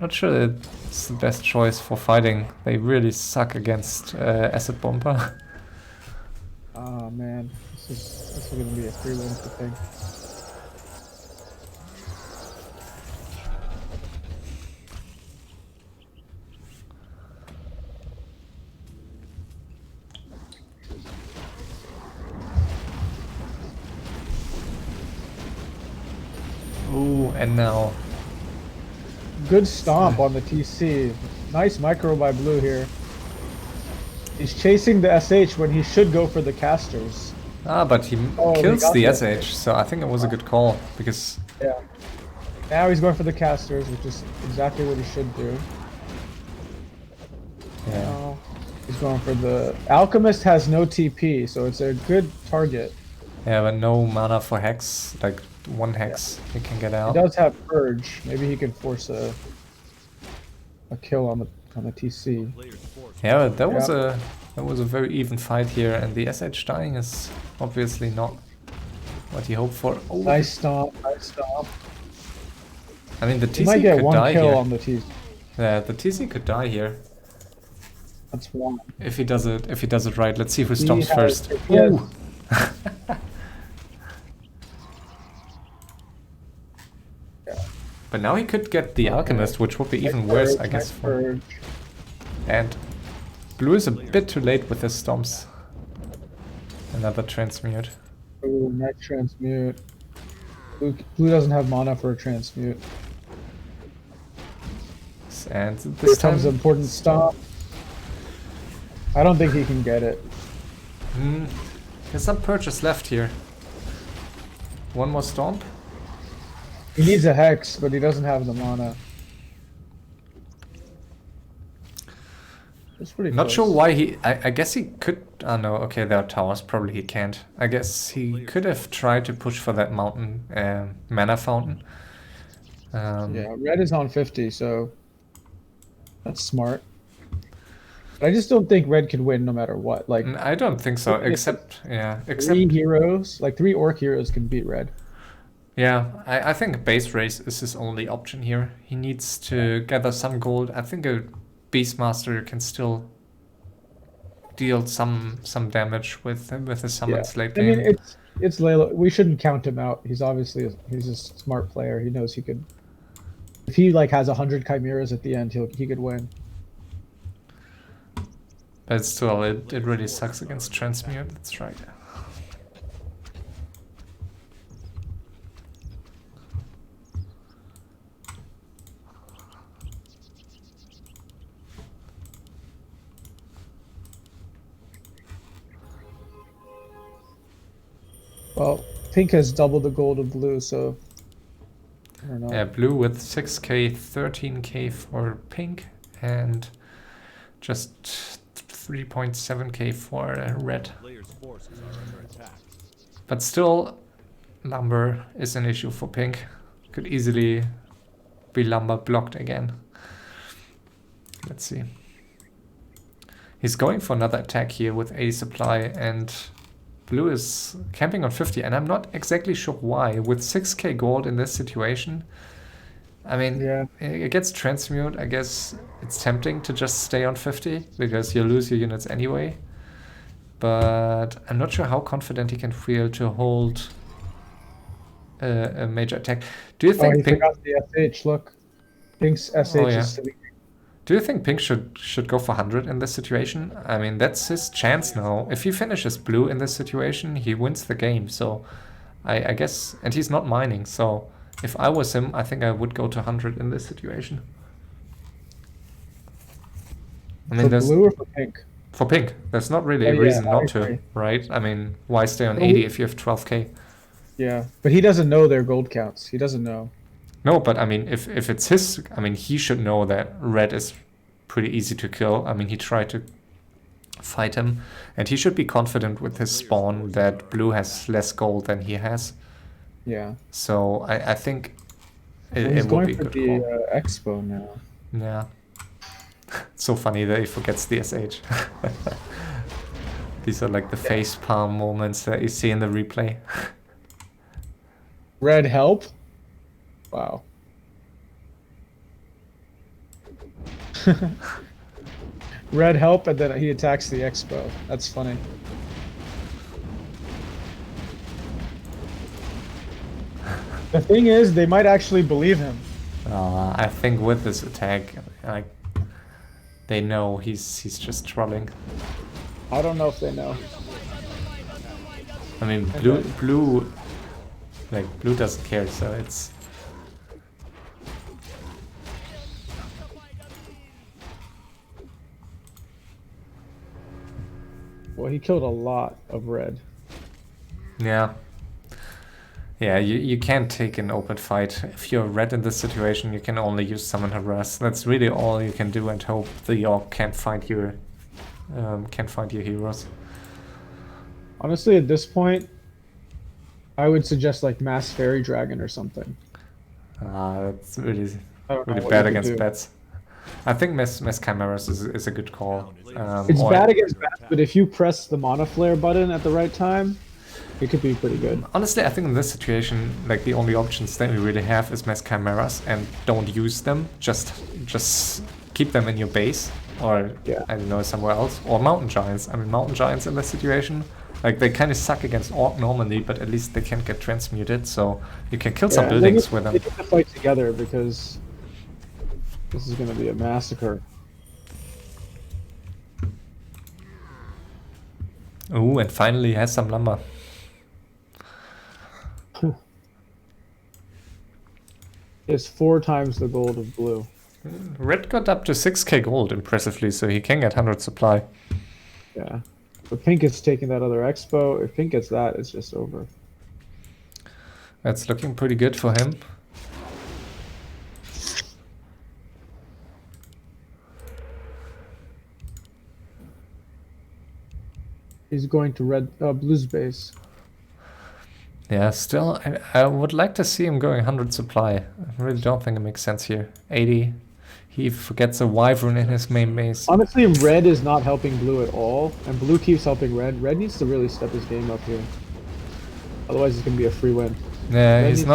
not sure that it's the best choice for fighting. They really suck against acid bomber. Oh man, this is gonna be a 3-win for Pink. Ooh, and now Good stomp on the TC. Nice micro by blue here. He's chasing the SH when he should go for the casters. but he Oh, he kills got the the SH, so I think it was a good call because Yeah. Now he's going for the casters, which is exactly what he should do. yeah. Now he's going for the alchemist has no TP, so it's a good target. Yeah, but no mana for hex, like one hex he can get He out. does have purge. Maybe he can force a kill on the TC. Player's force. Yeah, but that was a very even fight here, and the SH dying is obviously not what he hoped for. Oh, Nice stomp, nice stomp. I mean the He might TC get could one die kill here. on the TC. Yeah, the TC could die here That's one. if he does it right. Let's see who He stomps has- first. he has- Ooh. But now he could get the alchemist, which would be even worse, I guess. Nice purge. And blue is a bit too late with his stomps. Another transmute. Ooh, nice transmute. Blue doesn't have mana for a transmute. And Here this comes time, an important stomp. I don't think he can get it. there's some purchase left here. One more stomp. He needs a hex, but he doesn't have the mana. It's pretty Not close. sure why he. I guess he could. Oh no, okay, there are towers. Probably he can't. I guess he could have tried to push for that mountain mana fountain. Yeah, red is on 50, so That's smart. But I just don't think red could win no matter what. Like I don't think so, except three heroes, like 3 orc heroes can beat red. I think base race is his only option here. He needs to gather some gold. I think a Beastmaster can still deal some damage with his summons late I mean, game. it's Layla. We shouldn't count him out. He's obviously he's a smart player. He knows he could. If he like has 100 chimeras at the end, he could win. But still, it really sucks against Transmute. That's right. Well, pink has double the gold of blue, so I don't know. Yeah, blue with 6k, 13k for pink, and just 3.7k for red. Player's forces are under attack. But still, lumber is an issue for pink. Could easily be lumber blocked again. Let's see. He's going for another attack here with a supply, and blue is camping on 50, and I'm not exactly sure why. With 6k gold in this situation, I mean, it gets transmute. I guess it's tempting to just stay on 50 because you lose your units anyway. But I'm not sure how confident he can feel to hold a major attack. Do you think he pink? forgot the SH. Look, pink's SH is sitting. Do you think pink should go for 100 in this situation? I mean, that's his chance now. If he finishes blue in this situation, he wins the game. So I guess, and he's not mining. So if I was him, I think I would go to 100 in this situation. I mean, For blue or for pink? For pink, there's not really a reason not to, right? I mean, why stay on 80 if you have 12k? Yeah, but he doesn't know their gold counts. He doesn't know. No, but I mean, if it's his, I mean, he should know that red is pretty easy to kill. I mean, he tried to fight him, and he should be confident with his spawn that blue has less gold than he has. Yeah. So I think it he's would going be for good the call. expo now. Yeah. It's so funny that he forgets the SH. These are like the face palm moments that you see in the replay. Red help? Wow. Red help, and then he attacks the expo. That's funny. The thing is, they might actually believe him. I think with this attack, like, they know he's just trolling. I don't know if they know. I mean, blue doesn't care, so it's. Well, he killed a lot of red. Yeah. Yeah, you can't take an open fight. If you're red in this situation, you can only use summon harass. That's really all you can do, and hope the York can't find your heroes. Honestly, at this point, I would suggest like Mass Fairy Dragon or something. That's really what bad you against could do. bats. I think Mass Chimeras is a good call. It's or- bad against bats, but if you press the Mana Flare button at the right time, it could be pretty good. Honestly, I think in this situation, like, the only options that we really have is Mass Chimeras, and don't use them. Just keep them in your base, or I don't know, somewhere else, or Mountain Giants. I mean, Mountain Giants in this situation, like, they kind of suck against Orc normally, but at least they can't get transmuted, so you can kill some buildings with them. They need to fight together because this is going to be a massacre. Ooh, and finally has some lumber. It's 4 times the gold of blue. Red got up to 6k gold impressively, so he can get 100 supply. Yeah. But pink is taking that other expo. If pink gets that, it's just over. That's looking pretty good for him. He's going to blue's base. Yeah, still, I would like to see him going 100 supply. I really don't think it makes sense here. 80. He forgets a wyvern in his main base. Honestly, red is not helping blue at all, and blue keeps helping red. Red needs to really step his game up here. Otherwise, it's gonna be a free win. Yeah, Red he's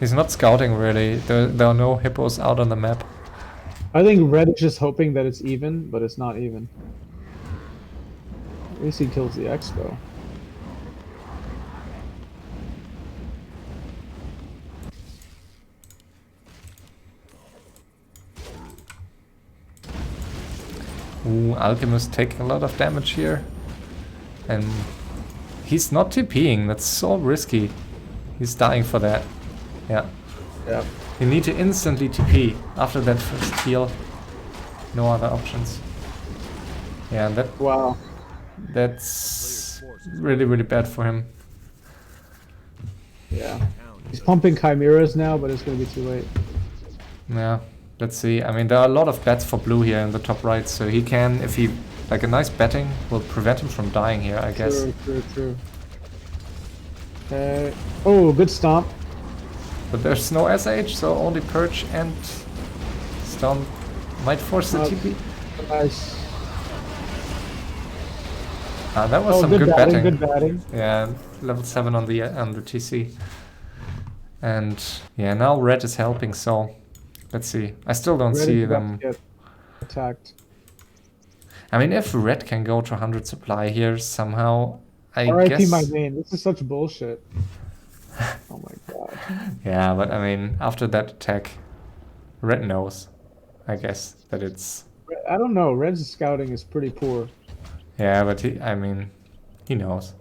needs- not scouting really. There are no hippos out on the map. I think red is just hoping that it's even, but it's not even. At least he kills the Expo. Ooh, Alchemist taking a lot of damage here. And he's not TPing, that's so risky. He's dying for that. Yeah. Yeah. You need to instantly TP after that first heal. No other options. Yeah, Wow. that's really, really bad for him. Yeah. He's pumping chimeras now, but it's gonna be too late. Yeah, let's see. I mean, there are a lot of bats for blue here in the top right, so he can, if he, like a nice betting, will prevent him from dying here, I guess. True. Oh, good stomp. But there's no SH, so only Purge and Stomp might force the TP. Nice. That was some good good batting, betting. good batting. Yeah, level 7 on the TC. And yeah, now red is helping, so let's see. I still don't Red see is about them. to get attacked. I mean, if red can go to 100 supply here somehow, I RIP guess. my main. This is such bullshit. Oh my god. Yeah, but I mean, after that attack, red knows, I guess, that it's. I don't know. Red's scouting is pretty poor. Yeah, but I mean, he knows.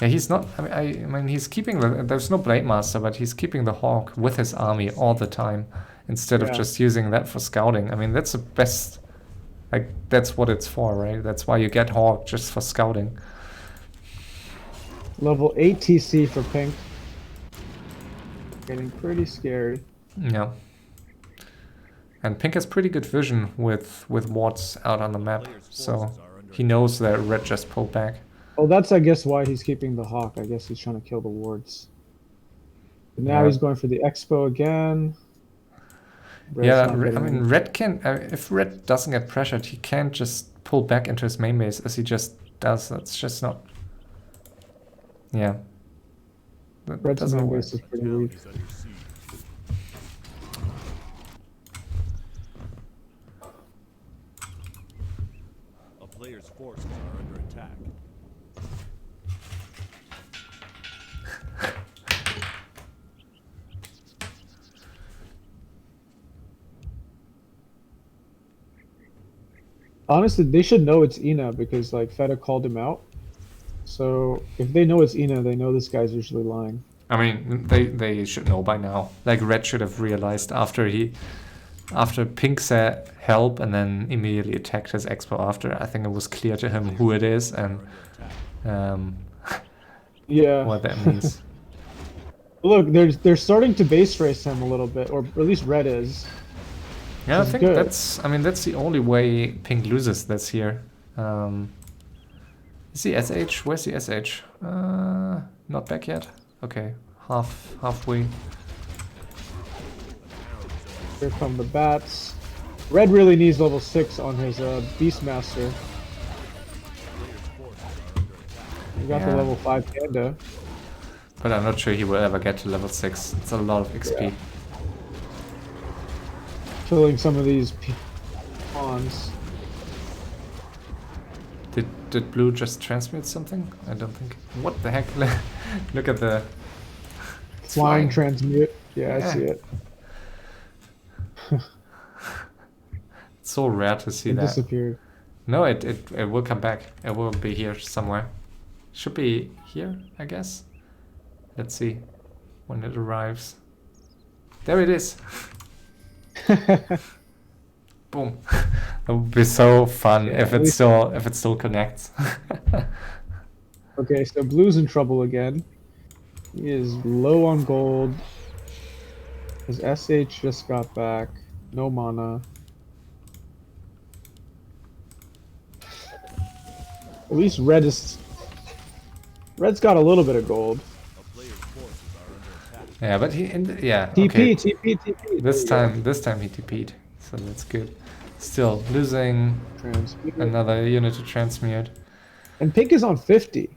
Yeah, he's not. I mean, he's keeping the. There's no Blade Master, but he's keeping the Hawk with his army all the time, instead of Yeah. just using that for scouting. I mean, that's the best. Like, that's what it's for, right? That's why you get Hawk, just for scouting. Level 8 TC for pink. Getting pretty scary. Yeah. And pink has pretty good vision with wards out on the map, so he knows that red just pulled back. Oh, that's I guess why he's keeping the Hawk. I guess he's trying to kill the wards. But now Yeah. he's going for the Expo again. Red's Yeah, not I getting mean, it. red can. If red doesn't get pressured, he can't just pull back into his main base as he just does. That's just not. Yeah. That Red's doesn't main work. base is pretty weak. Is under siege. A player's forces are under attack. Honestly, they should know it's Ina because like Fetta called him out. So if they know it's Ina, they know this guy's usually lying. I mean, they should know by now. Like red should have realized after pink said help and then immediately attacked his expo after. I think it was clear to him who it is and Yeah. what that means. Look, they're starting to base race him a little bit, or at least red is. Yeah, I This is think good. that's the only way pink loses this here. Is the SH? Where's the SH? Not back yet. Okay, halfway. Here come the bats. Red really needs level 6 on his Beastmaster. We got Yeah. the level 5 Panda. But I'm not sure he will ever get to level 6. It's a lot of XP. Yeah. Killing some of these pawns. Did blue just transmute something? I don't think. What the heck? Look at the. It's Flying flying. transmute. Yeah, Yeah. I see it. It's so rare to see It that. disappeared. No, it will come back. It will be here somewhere. Should be here, I guess. Let's see when it arrives. There it is. Boom. That would be so fun Yeah, if at it least- still connects. Okay, so blue's in trouble again. He is low on gold. His SH just got back. No mana. At least Red's got a little bit of gold. A player's forces are under attack. Yeah, but yeah, TP, okay. TP, TP. This time he TP'd, so that's good. Still losing Transmute. another unit to transmute. And Pink is on 50.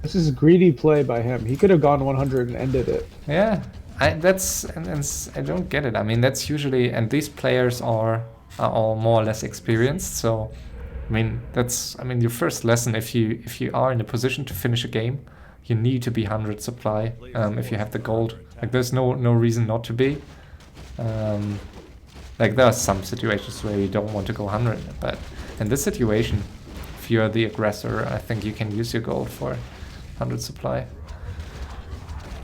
This is a greedy play by him. He could have gone 100 and ended it. Yeah, and I don't get it. I mean, that's usually, and these players are all more or less experienced. So, I mean, your first lesson. If you are in a position to finish a game, you need to be 100 supply. If you have the gold, like there's no reason not to be. Like there are some situations where you don't want to go 100, but in this situation, if you're the aggressor, I think you can use your gold for 100 supply.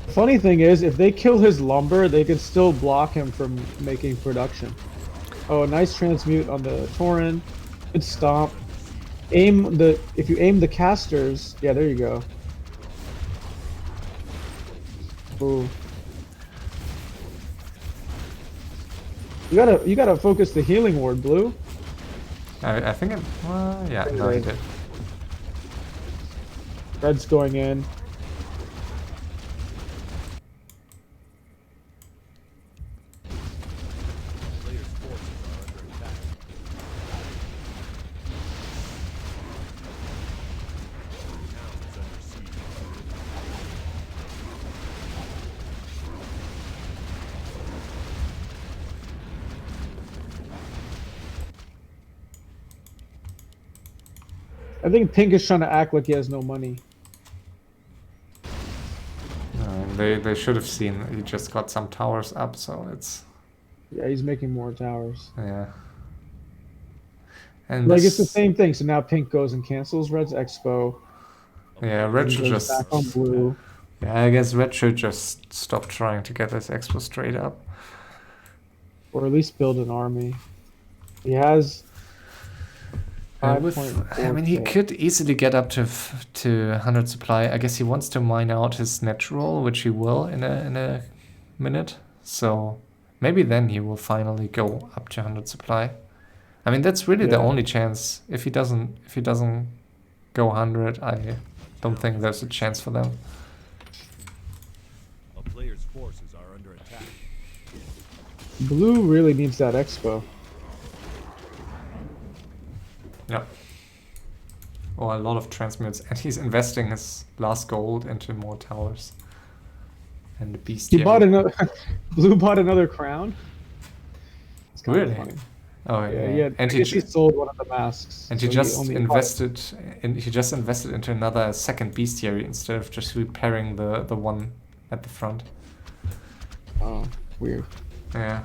Funny thing is, if they kill his lumber, they can still block him from making production. Oh, a nice transmute on the Tauren. Good stomp. If you aim the casters, yeah, there you go. Ooh. You gotta focus the healing ward, Blue. I think yeah, no, he did. Red's going in. Player's forces are under attack. Town is under siege. I think Pink is trying to act like he has no money. They should have seen he just got some towers up, so it's Yeah, he's making more towers. yeah. And Like it's the same thing. So now Pink goes and cancels Red's Expo. Yeah, Red and should goes just back on Blue. yeah, I guess Red should just stop trying to get this expo straight up. Or at least build an army. He has. I mean, he could easily get up to 100 supply. I guess he wants to mine out his natural, which he will in a minute. So maybe then he will finally go up to 100 supply. I mean, that's really the only chance. If he doesn't go 100, I don't think there's a chance for them. A player's forces are under attack. Blue really needs that Expo. Yeah. Or a lot of transmutes, and he's investing his last gold into more towers. And the beast. He bought another. Blue bought another crown. It's kind Really? of funny. Oh Yeah. And he sold one of the masks. And so he just only invested into another second bestiary instead of just repairing the one at the front. Oh, weird. Yeah.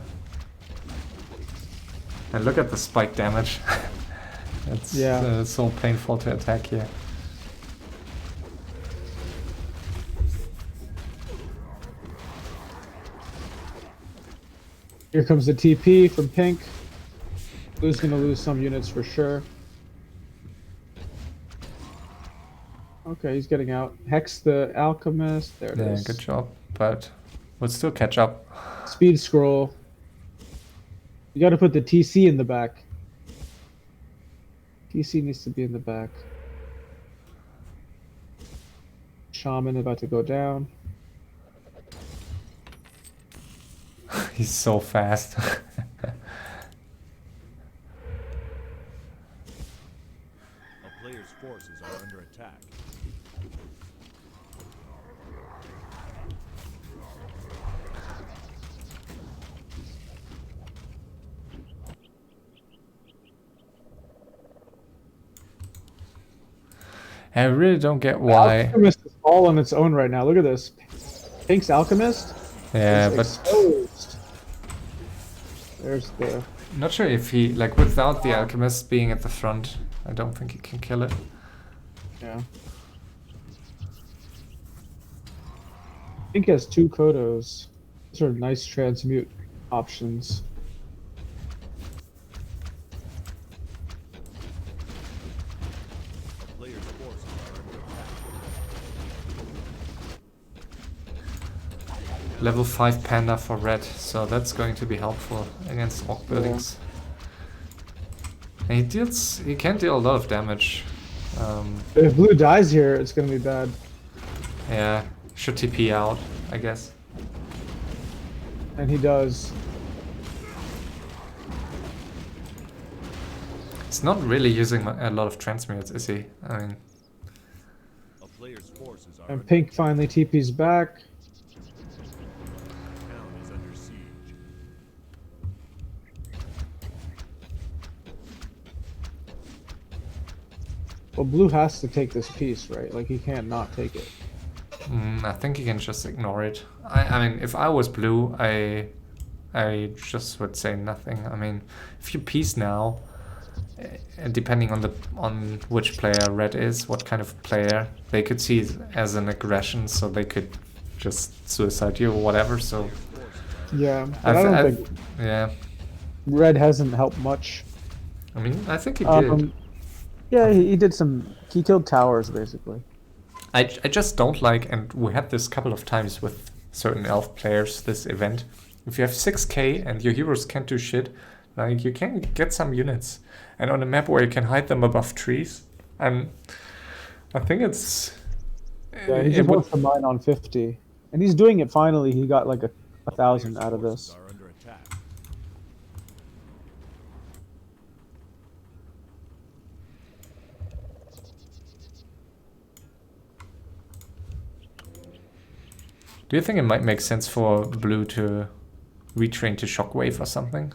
And look at the spike damage. It's so painful to attack here. Here comes the TP from Pink. Blue's gonna lose some units for sure. Okay, he's getting out. Hex the Alchemist. There it is. Yeah, good job. But we'll still catch up. Speed scroll. You gotta put the TC in the back. TC needs to be in the back. Shaman about to go down. He's so fast. A player's forces are under attack. I really don't get why. Alchemist is all on its own right now. Look at this. Pink's Alchemist. Yeah, is but exposed. There's the. not sure if he, like, without the alchemist being at the front, I don't think he can kill it. Yeah. Pink has 2 Kodos. These are nice transmute options. A player's forces are under attack. Level 5 panda for red, so that's going to be helpful against orc buildings. And he can deal a lot of damage. If blue dies here, it's gonna be bad. Yeah, should TP out. I guess. And he does. He's not really using a lot of transmutes, is he? I mean, A player's forces are And under Pink attack. finally TP's back. The town is under siege. Well, Blue has to take this piece, right? Like, he can't not take it. I think you can just ignore it. I mean, if I was blue, I just would say nothing. I mean, if you piece now, and depending on which player red is, what kind of player, they could see it as an aggression, so they could just suicide you or whatever. So Yeah, but I don't think yeah. Red hasn't helped much. I mean, I think he did. Yeah, he did some. He killed towers basically. I just don't like, and we had this couple of times with certain elf players this event. If you have 6k and your heroes can't do shit, like you can get some units, and on a map where you can hide them above trees, and I think it's Yeah, he just wants to mine on 50, and he's doing it finally. He got like a 1,000 out of this. Are under attack. Do you think it might make sense for blue to retrain to shockwave or something?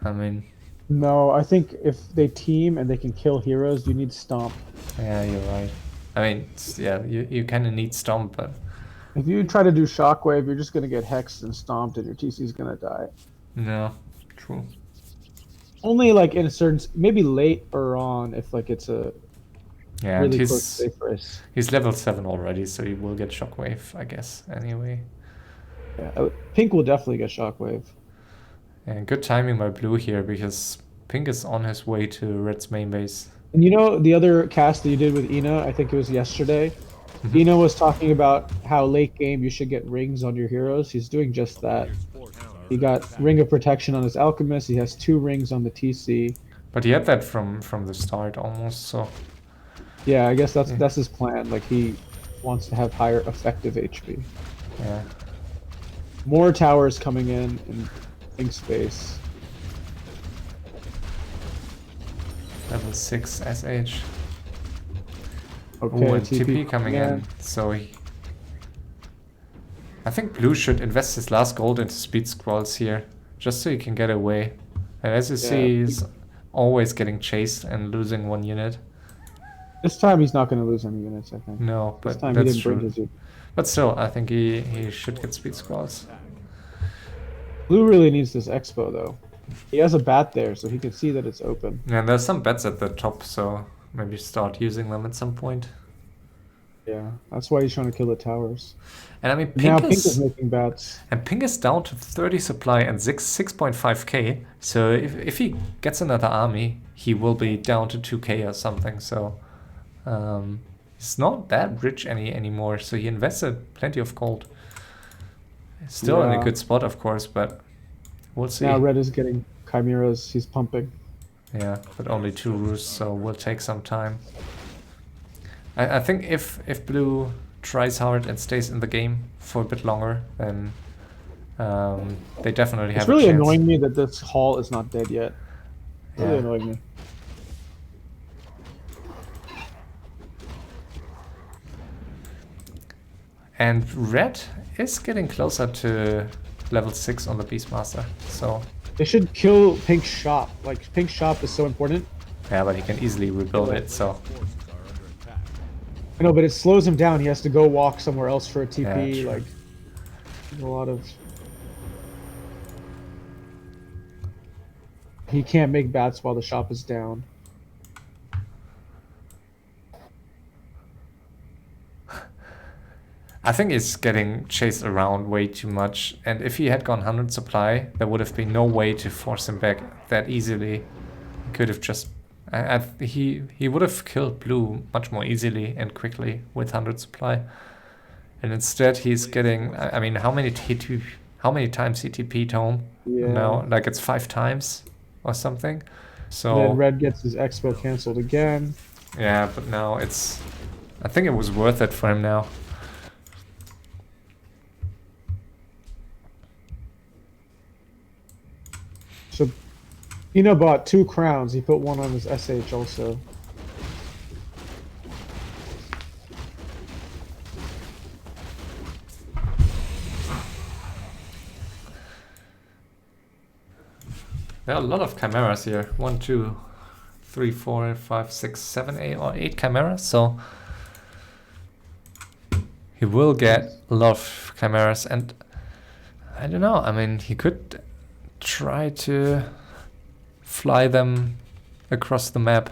I mean, No, I think if they team and they can kill heroes, you need Stomp. yeah, you're right. I mean, yeah, you kind of need stomp, but If you try to do Shockwave, you're just gonna get hexed and stomped, and your TC's gonna die. no, true. Only like in a certain, maybe later on, if like it's a Yeah, really and close safe race. he's level 7 already, so he will get shockwave, I guess. Anyway, Yeah, Pink will definitely get Shockwave. and good timing by blue here because Pink is on his way to Red's main base. And you know the other cast that you did with Ina, I think it was yesterday. Ina was talking about how late game you should get rings on your heroes. He's doing just that. Player's forces are He under got attack. Ring of Protection on his Alchemist. He has 2 rings on the TC. But he had that from the start almost, so Yeah, I guess that's his plan. Like he wants to have higher effective HP. yeah. More towers coming in Pink space. Level 6 SH. Okay, Oh, and TP coming in. again. So I think blue should invest his last gold into speed scrolls here, just so he can get away. And as you see, he's always getting chased and losing 1 unit. This time he's not going to lose any units, I think. No, This but time he that's didn't bring true. his unit. But still, I think he should get speed scrolls. Blue really needs this expo though. He has a bat there, so he can see that it's open. And there's some bets at the top, so maybe start using them at some point. Yeah, that's why he's trying to kill the towers. And I mean, Now Pink Pink is is making bats. down to 30 supply and 6.5k. So if he gets another army, he will be down to 2k or something. So he's not that rich anymore. So he invested plenty of gold. Still in a Yeah. good spot, of course, but we'll see. Now Red is getting chimeras. He's pumping. Yeah, but only 2 roosts, so will take some time. I think if blue tries hard and stays in the game for a bit longer, then they definitely have It's really a chance. annoying me that this hall is not dead yet. Really Yeah. annoying me. And red is getting closer to level 6 on the Beastmaster, so They should kill Pink's shop. Like Pink's shop is so important. yeah, but he can easily rebuild it, so Forces are under attack. I know, but it slows him down. He has to go walk somewhere else for a TP. Yeah, true. Like there's a lot of. He can't make bats while the shop is down. I think he's getting chased around way too much, and if he had gone 100 supply, there would have been no way to force him back that easily. He could have just... he would have killed blue much more easily and quickly with 100 supply. And instead he's getting... I mean, how many times he TP'd home? Yeah. Now, like it's 5 times or something. So... Then Red gets his expo canceled again. yeah, but now it's... I think it was worth it for him now. Ina bought 2 crowns. He put one on his SH also. There are a lot of chimeras here. 1, 2, 3, 4, 5, 6, 7, 8, or 8 chimeras. So he will get a lot of chimeras, and I don't know. I mean, he could try to fly them across the map.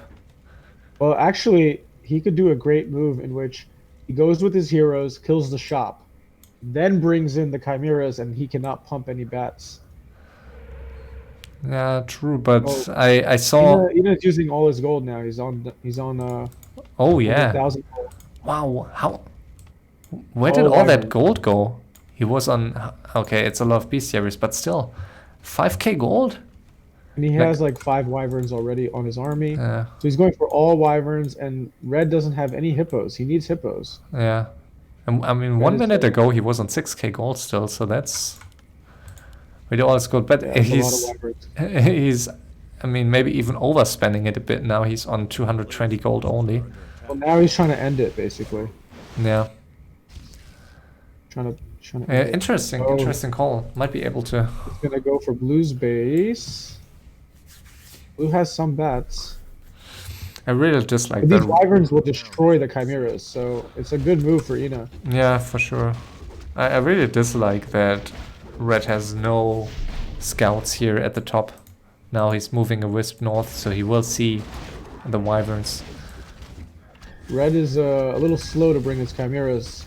Well, actually, he could do a great move in which he goes with his heroes, kills the shop, then brings in the chimeras, and he cannot pump any bats. Yeah, true. But Oh, I saw. Ina's using all his gold now. He's on. Oh yeah. 1,000 gold. Wow. How? Where did all that gold go? He was on. Okay, it's a lot of bestiaries, but still, 5k gold. And he has like 5 wyverns already on his army. Yeah. So he's going for all wyverns, and red doesn't have any hippos. He needs hippos. Yeah. And, I mean, 1 minute ago he was on 6k gold still, so that's really all is good. But Yeah, that's a lot of wyverns. he's, I mean, maybe even overspending it a bit now. He's on 220 gold only. Well, now he's trying to end it, basically. Yeah. Trying to end it. Interesting, Oh. interesting call. Might be able to. He's gonna go for blue's base. Blue has some bats. I really dislike But these that. wyverns will destroy the chimeras, so it's a good move for Ina. Yeah, for sure. I really dislike that red has no scouts here at the top. Now he's moving a wisp north, so he will see the wyverns. Red is a little slow to bring his chimeras.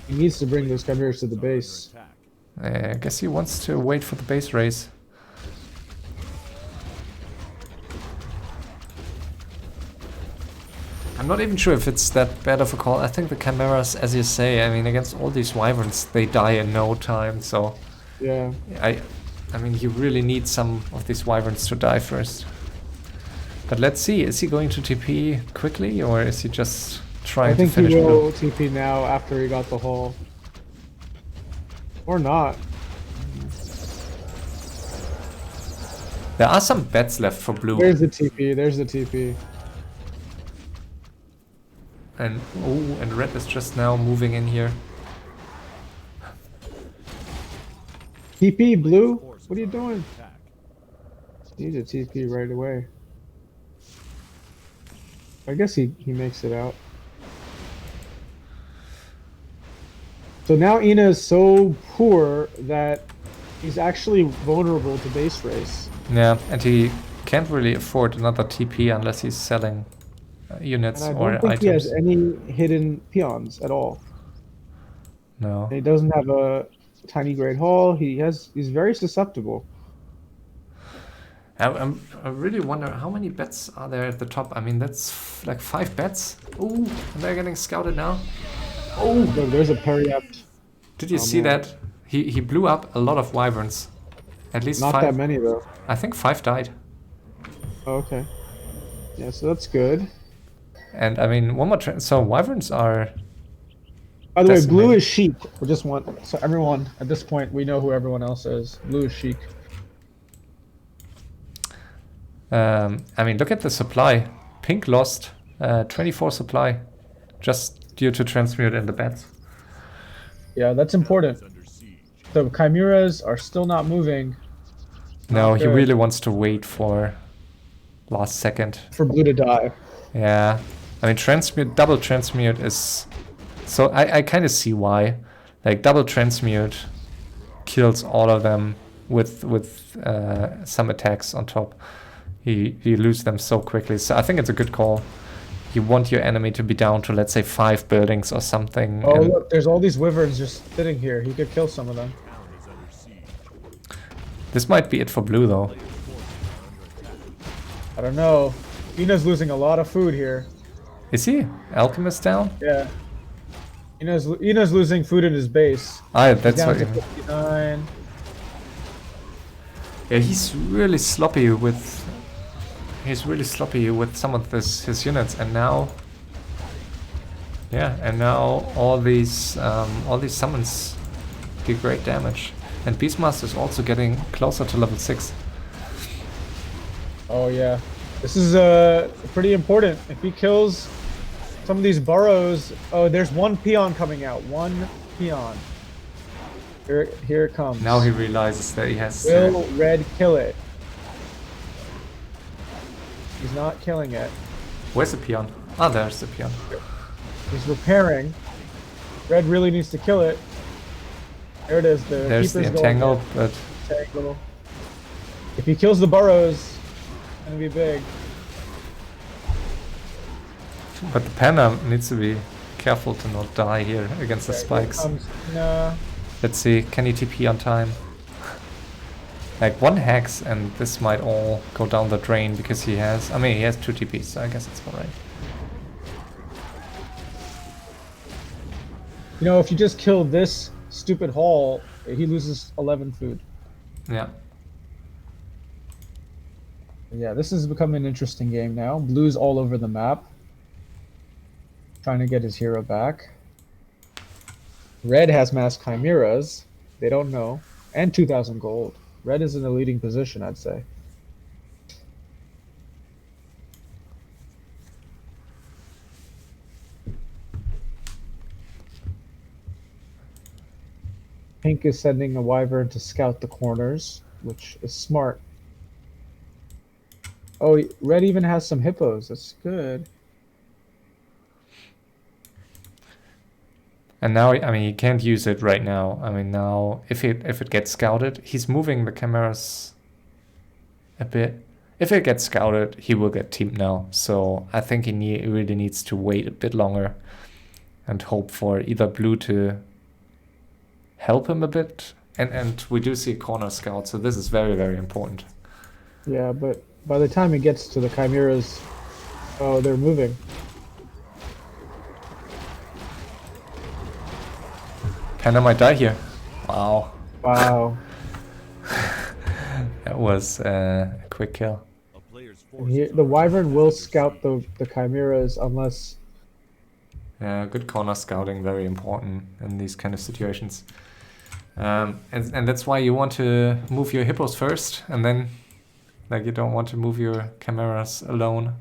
He needs to bring those chimeras to the base. I guess he wants to wait for the base race. I'm not even sure if it's that bad of a call. I think the chimeras, as you say, I mean, against all these wyverns, they die in no time. So, Yeah. I mean, you really need some of these wyverns to die first. But let's see, is he going to TP quickly, or is he just trying I think to finish he blue? will TP now after he got the haul. Or not. There are some bets left for blue. There's the TP. There's the TP. And and red is just now moving in here. TP, blue? What are you doing? Need a TP right away. I guess he makes it out. So now Ina is so poor that he's actually vulnerable to base race. Yeah, and he can't really afford another TP unless he's selling units And I or don't think items. he has any hidden peons at all. No. He doesn't have a tiny great hall. He's very susceptible. I really wonder how many bets are there at the top. I mean, that's like 5 bets. Ooh, and they're getting scouted now. Oh, Look, there's a Periapt. did you Oh, see man. that? He blew up a lot of wyverns. At least Not 5. that many though. I think 5 died. Oh, okay. Yeah, so that's good. And I mean, one more trend. So wyverns are. By the way, Decimated. blue is Sheik. We just want so everyone at this point we know who everyone else is. Blue is Sheik. I mean, look at the supply. Pink lost 24 supply just due to transmute in the bets. Yeah, that's important. The chimeras are still not moving No, he good. really wants to wait for last second. for blue to die. Yeah, I mean, transmute, double transmute is. So I kind of see why. Like double transmute kills all of them with some attacks on top. You lose them so quickly. So I think it's a good call. You want your enemy to be down to, let's say, 5 buildings or something. Oh and look, there's all these wyverns just sitting here. He could kill some of them. this might be it for blue though. I don't know. Ina's losing a lot of food here. Is he? Alchemist down? Yeah. Ina's losing food in his base. Ah, He's that's down what. to 59. Yeah, he's really sloppy with. He's really sloppy with some of his units, and now. Yeah, and now all these summons do great damage, and Beastmaster is also getting closer to level 6. Oh yeah, this is pretty important. If he kills some of these burrows, oh, there's one peon coming out. One peon. Here it comes. Now he realizes that he has Will to... Red kill it? He's not killing it. Where's the peon? Ah, there's the peon. He's repairing. Red really needs to kill it. There it is. The There's the keeper's entangle, going but entangle. If he kills the burrows, it's gonna be big. the panda needs to be careful to not die here against the Okay, spikes. Nah. Let's see, can he TP on time? Like one hex and this might all go down the drain because he has... I mean, he has 2 TPs, so I guess it's alright. You know, if you just kill this stupid hall, he loses 11 food. Yeah. Yeah, this has become an interesting game now. Blue's all over the map. Trying to get his hero back. Red has mass chimeras. They don't know. And 2,000 gold. Red is in a leading position, I'd say. Pink is sending a wyvern to scout the corners, which is smart. Oh, Red even has some hippos. That's good. And now, I mean, he can't use it right now. I mean, now, if it gets scouted, he's moving the cameras a bit. If it gets scouted, he will get teamed now. So I think he really needs to wait a bit longer and hope for either blue to help him a bit. And we do see a corner scout, so this is very, very important. Yeah, but by the time it gets to the chimeras, oh, they're moving. Panda might die here. Wow. Wow. That was a quick kill. A player's The wyvern will scout the chimeras unless... Yeah, good corner scouting, very important in these kind of situations. And that's why you want to move your hippos first, and then like you don't want to move your cameras alone.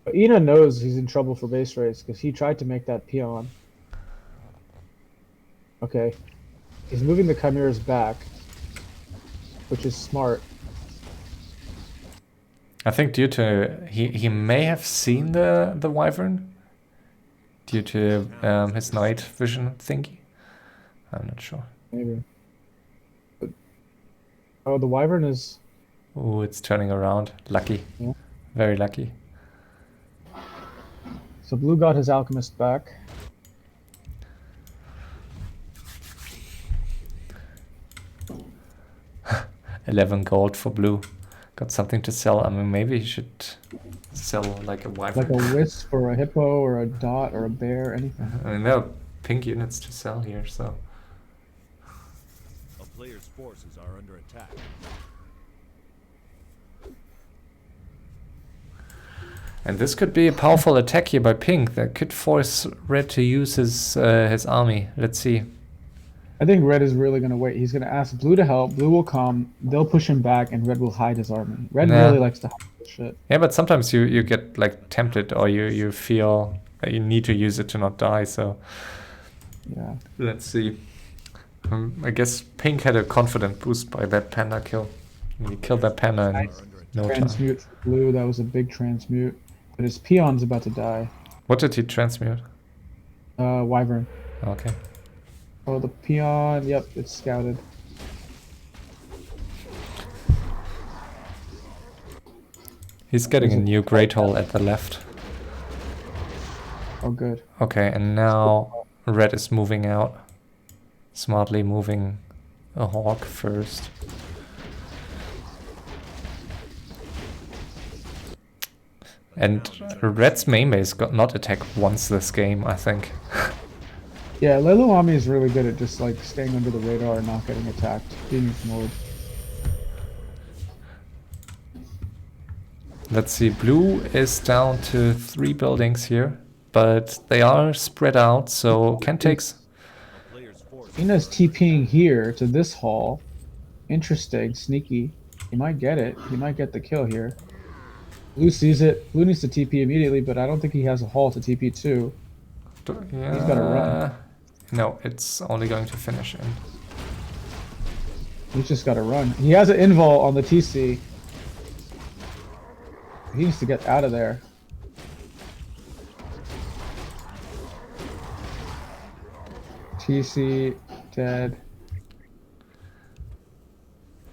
But Ina knows he's in trouble for base race because he tried to make that peon. Okay. He's moving the chimeras back, which is smart. I think due to he may have seen the wyvern due to his night vision thingy. I'm not sure. Maybe. But, oh, the wyvern is... Oh, it's turning around. Lucky. Yeah. Very lucky. So blue got his alchemist back. $11 gold for blue. Got something to sell. I mean, maybe he should sell like a wyvern. Like a wisp or a hippo or a dot or a bear, anything. I mean, there are pink units to sell here, so... A player's forces are under attack. And this could be a powerful attack here by pink that could force red to use his army. Let's see. I think red is really going to wait. He's going to ask blue to help. Blue will come. They'll push him back, and red will hide his army. Red Nah. really likes to hide this shit. Yeah, but sometimes you get like tempted, or you feel that you need to use it to not die. So Yeah. let's see. I guess pink had a confident boost by that panda kill. He killed that panda in no time. Transmute for blue. That was a big transmute. But his peon's about to die. What did he transmute? Wyvern. Okay. Oh, the peon. Yep, it's scouted. He's getting a new great hole at the left. Oh, good. Okay, and now red is moving out. Smartly moving a hawk first. And red's main base got not attacked once this game, I think. Yeah, Leluaami is really good at just like staying under the radar and not getting attacked, being ignored. Let's see, blue is down to 3 buildings here, but they are spread out, so can takes... A player's forces Ina's TPing here to this hall. Interesting, sneaky. He might get it. He might get the kill here. Blue sees it. Blue needs to TP immediately, but I don't think he has a hall to TP to. Yeah. He's got to run. No, it's only going to finish in. He's just got to run. He has an invul on the TC. He needs to get out of there. TC dead.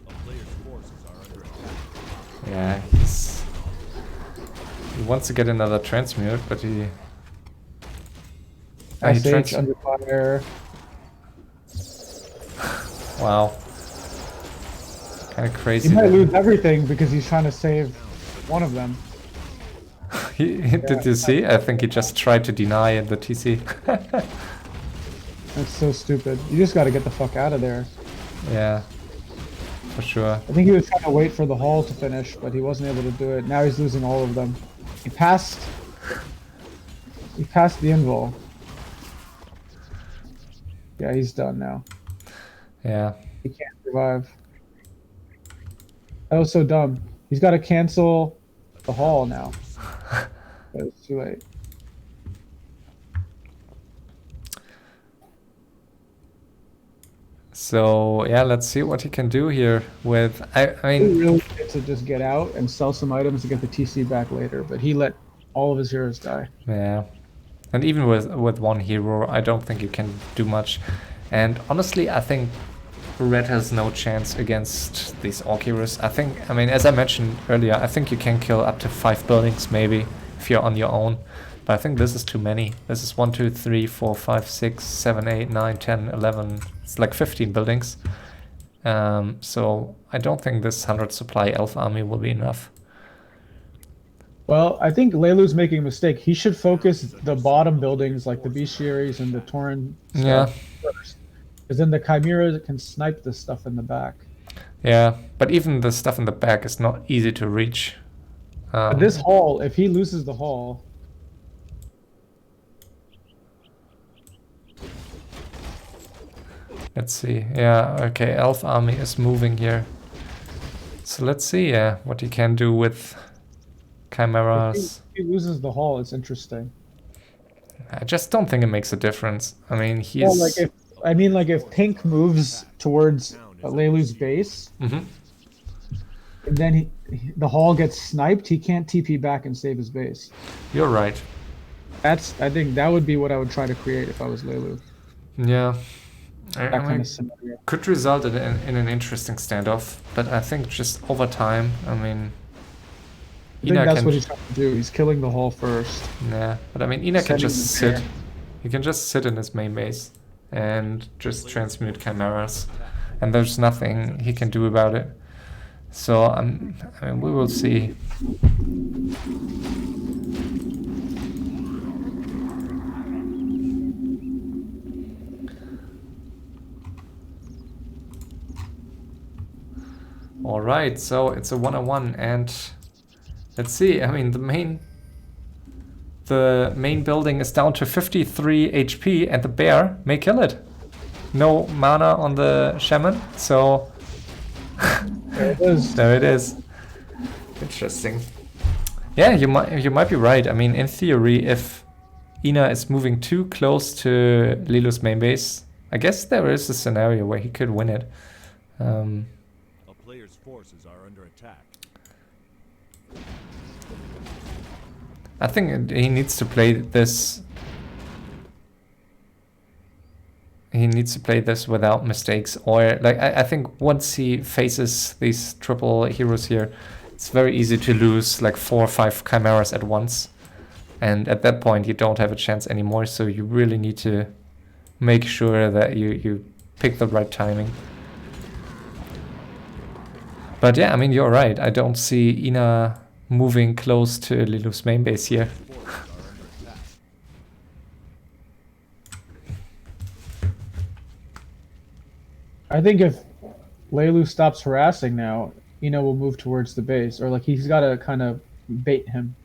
A player's forces are under attack. Yeah, he wants to get another transmute, but he SH under fire. Wow. Kind of crazy. He might that- lose everything because he's trying to save one of them. Did you see? I think he just tried to deny the TC. That's so stupid. You just got to get the fuck out of there. Yeah, for sure. I think he was trying to wait for the hall to finish, but he wasn't able to do it. Now he's losing all of them. He passed the invul. Yeah, he's done now. Yeah. He can't survive. That was so dumb. He's got to cancel the hall now. But it's too late. So yeah, let's see what he can do here with. I He mean, really needed to just get out and sell some items to get the TC back later, but he let all of his heroes die. yeah. And even with one hero, I don't think you can do much. And honestly, I think Red has no chance against these Orc heroes. I mean, as I mentioned earlier, I think you can kill up to 5 buildings maybe if you're on your own. But I think this is too many. This is 1, 2, 3, 4, 5, 6, 7, 8, 9, 10, 11. It's like 15 buildings. So I don't think this 100 supply elf army will be enough. Well, I think Lelu's making a mistake. He should focus the bottom buildings like the Bestiaries and the Tauren Yeah. stuff first. Because then the Chimeras can snipe the stuff in the back. Yeah, but even the stuff in the back is not easy to reach. But this hall, if he loses the hall, Let's see. Yeah, okay, elf army is moving here. So let's see what he can do with chimeras. if he loses the hall, it's interesting. I just don't think it makes a difference. I mean, he's... Well, like if Pink moves towards Lelu's base, Mhm. and then the hall gets sniped, he can't TP back and save his base. You're right. I think that would be what I would try to create if I was Lelu. Yeah. I That kind mean, of scenario. could result in an interesting standoff, but I think just over time, I mean... I think that's what he's trying to do. He's killing the hall first. Yeah, but I mean, Ina can Sending just them sit. He can just sit in his main base and just transmute chimeras, and there's nothing he can do about it. So I mean, we will see. All right, so it's a 1-on-1, and let's see. I mean, the main building is down to 53 HP, and the bear may kill it. No mana on the shaman, so There it is. there it is. Interesting. Yeah, you might be right. I mean, in theory, if Ina is moving too close to Lelu's main base, I guess there is a scenario where he could win it. A player's forces are under attack. I think he needs to play this. He needs to play this without mistakes, or like I think once he faces these triple heroes here, it's very easy to lose like 4 or 5 chimeras at once, and at that point you don't have a chance anymore. So you really need to make sure that you pick the right timing. But yeah, I mean, you're right. I don't see Ina moving close to Lelu's main base here. Forces are under attack. I think if Lelu stops harassing now, Ina will move towards the base, or like he's got to kind of bait him.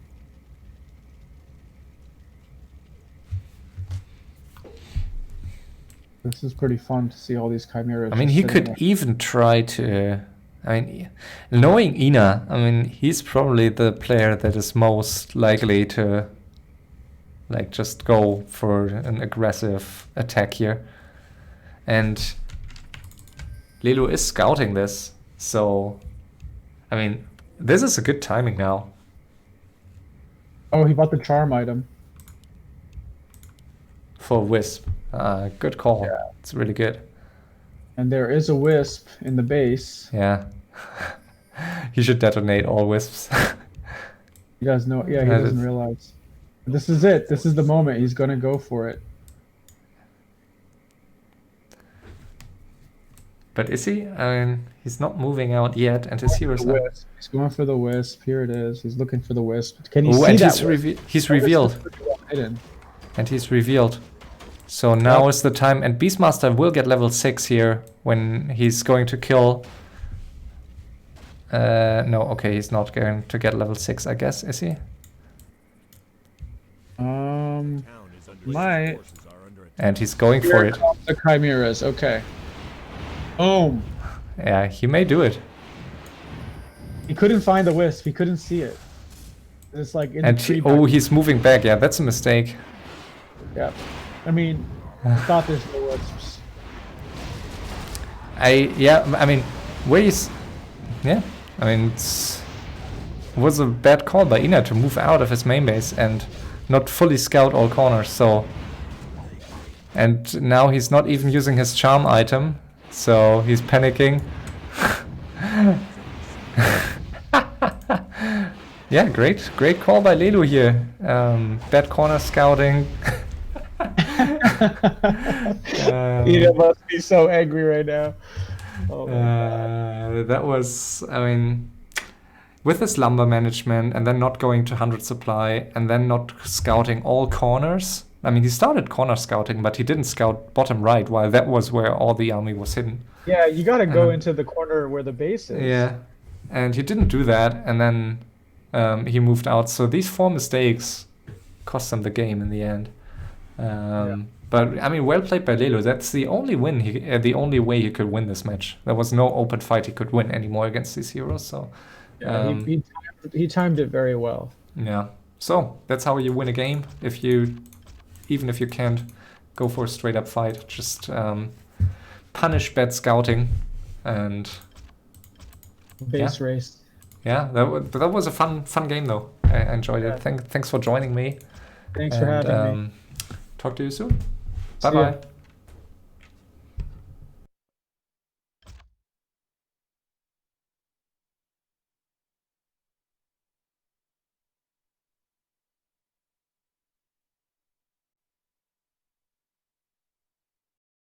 This is pretty fun to see all these chimeras. I mean, just he sitting could there. even try to. I mean, knowing Ina, I mean, he's probably the player that is most likely to, like, just go for an aggressive attack here. And Lelu is scouting this, so I mean, this is a good timing now. Oh, he bought the charm item. For Wisp. Good call. Yeah. It's really good. And there is a wisp in the base. Yeah. He should detonate all Wisps. He does know. Yeah, he That doesn't is- realize. This is it. This is the moment. He's gonna go for it. But is he? I mean, he's not moving out yet, and his heroes The are... wisp. He's going for the wisp. Here it is. He's looking for the wisp. Can you Oh, see and that? he's, wisp? he's The wisp is revealed. pretty well hidden. And he's revealed. So now is the time, and Beastmaster will get level 6 here when he's going to kill... no, okay, he's not going to get level 6, I guess, is he? Um, Town is under Might. forces are under attack. And he's going for here it. come the chimeras. Okay. Boom. Yeah, he may do it. He couldn't find the wisp. He couldn't see it. It's like in And the tree. oh, he's moving back. Yeah, that's a mistake. Yeah. I mean, I thought there's no wisps. I mean, where he's... Yeah, I mean, it was a bad call by Ina to move out of his main base and not fully scout all corners, so... And now he's not even using his charm item, so he's panicking. Yeah, great call by Lelu here. Bad corner scouting. Ina must be so angry right now. Oh my God. That was, I mean, with his lumber management and then not going to 100 supply and then not scouting all corners. I mean, he started corner scouting, but he didn't scout bottom right, while that was where all the army was hidden. Yeah, you gotta go into the corner where the base is. Yeah, and he didn't do that, and then he moved out. So these 4 mistakes cost him the game in the end. But I mean, well played by Lelo. That's the only win. The only way he could win this match. There was no open fight he could win anymore against these heroes. So Yeah, he timed it very well. yeah. So that's how you win a game. Even if you can't go for a straight up fight, just punish bad scouting, and Base race. yeah, that was a fun game though. I enjoyed Yeah. it. Thanks for joining me. Thanks for having me. Talk to you soon. Bye See ya. bye.